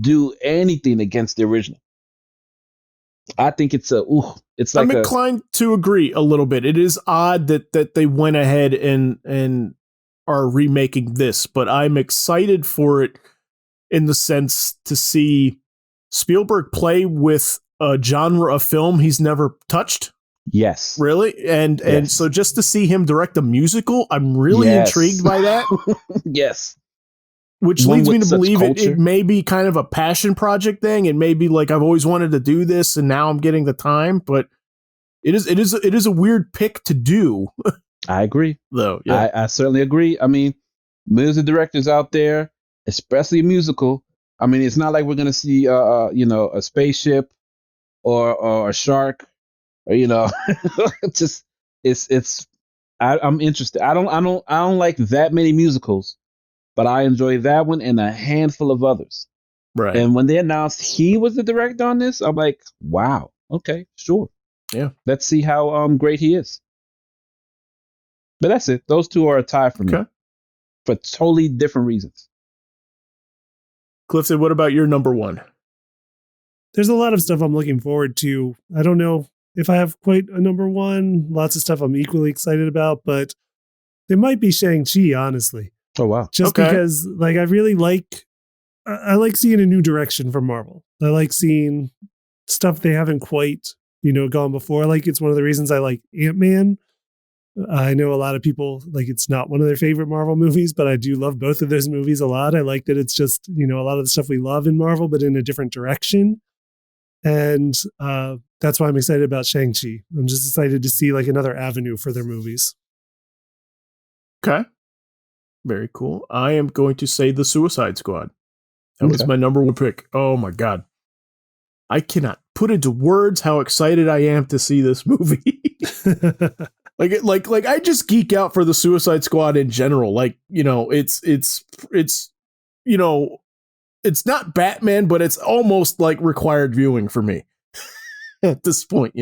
do anything against the original. I think I'm inclined to agree a little bit. It is odd that they went ahead and are remaking this, but I'm excited for it in the sense to see Spielberg play with a genre of film he's never touched. Yes. Really? And so just to see him direct a musical, I'm really intrigued by that. Yes. Which leads me to believe it may be kind of a passion project thing. It may be like, I've always wanted to do this and now I'm getting the time, but it is a weird pick to do. I agree. Though. Yeah. I certainly agree. I mean, millions of directors out there, especially a musical. I mean, it's not like we're going to see, a spaceship or a shark or, just I'm interested. I don't like that many musicals. But I enjoy that one and a handful of others. Right. And when they announced he was the director on this, I'm like, wow, okay, sure. Yeah. Let's see how great he is. But that's it. Those two are a tie for me. For totally different reasons. Clifton, what about your number one? There's a lot of stuff I'm looking forward to. I don't know if I have quite a number one. Lots of stuff I'm equally excited about, but it might be Shang-Chi, honestly. Oh, wow. Just because, I really I like seeing a new direction from Marvel. I like seeing stuff they haven't quite, gone before. It's one of the reasons I like Ant-Man. I know a lot of people, it's not one of their favorite Marvel movies, but I do love both of those movies a lot. I like that it's just, a lot of the stuff we love in Marvel, but in a different direction. And that's why I'm excited about Shang-Chi. I'm just excited to see, another avenue for their movies. Okay. Very cool. I am going to say The Suicide Squad. That was my number one pick. Oh my God. I cannot put into words how excited I am to see this movie. Like I just geek out for the Suicide Squad in general. Like, it's it's not Batman, but it's almost like required viewing for me at this point,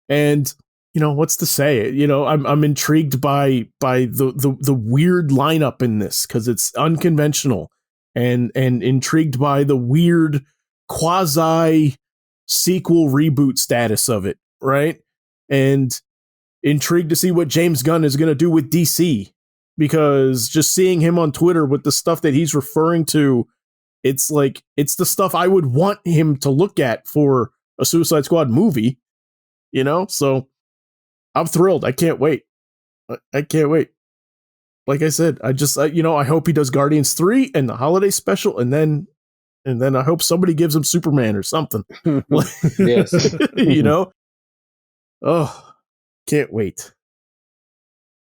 and what's to say, I'm intrigued by the weird lineup in this, because it's unconventional, and intrigued by the weird quasi sequel reboot status of it. Right. And intrigued to see what James Gunn is going to do with DC, because just seeing him on Twitter with the stuff that he's referring to, it's the stuff I would want him to look at for a Suicide Squad movie, so I'm thrilled. I can't wait. Like I said, I hope he does Guardians 3 and the holiday special, and then I hope somebody gives him Superman or something. Yes. Oh, can't wait.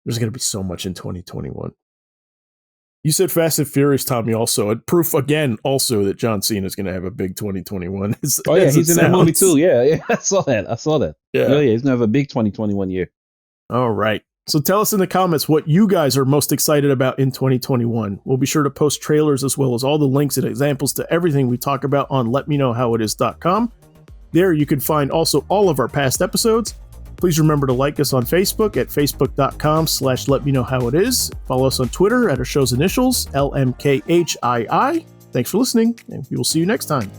There's going to be so much in 2021. You said Fast and Furious, Tommy, also. Proof again, also, that John Cena is going to have a big 2021. He's in that movie too. Yeah, I saw that. Yeah, he's going to have a big 2021 year. All right. So tell us in the comments what you guys are most excited about in 2021. We'll be sure to post trailers as well as all the links and examples to everything we talk about on letmeknowhowitis.com. There you can find also all of our past episodes. Please remember to like us on Facebook at facebook.com/letmeknowhowitis. Follow us on Twitter at our show's initials, LMKHII. Thanks for listening, and we will see you next time.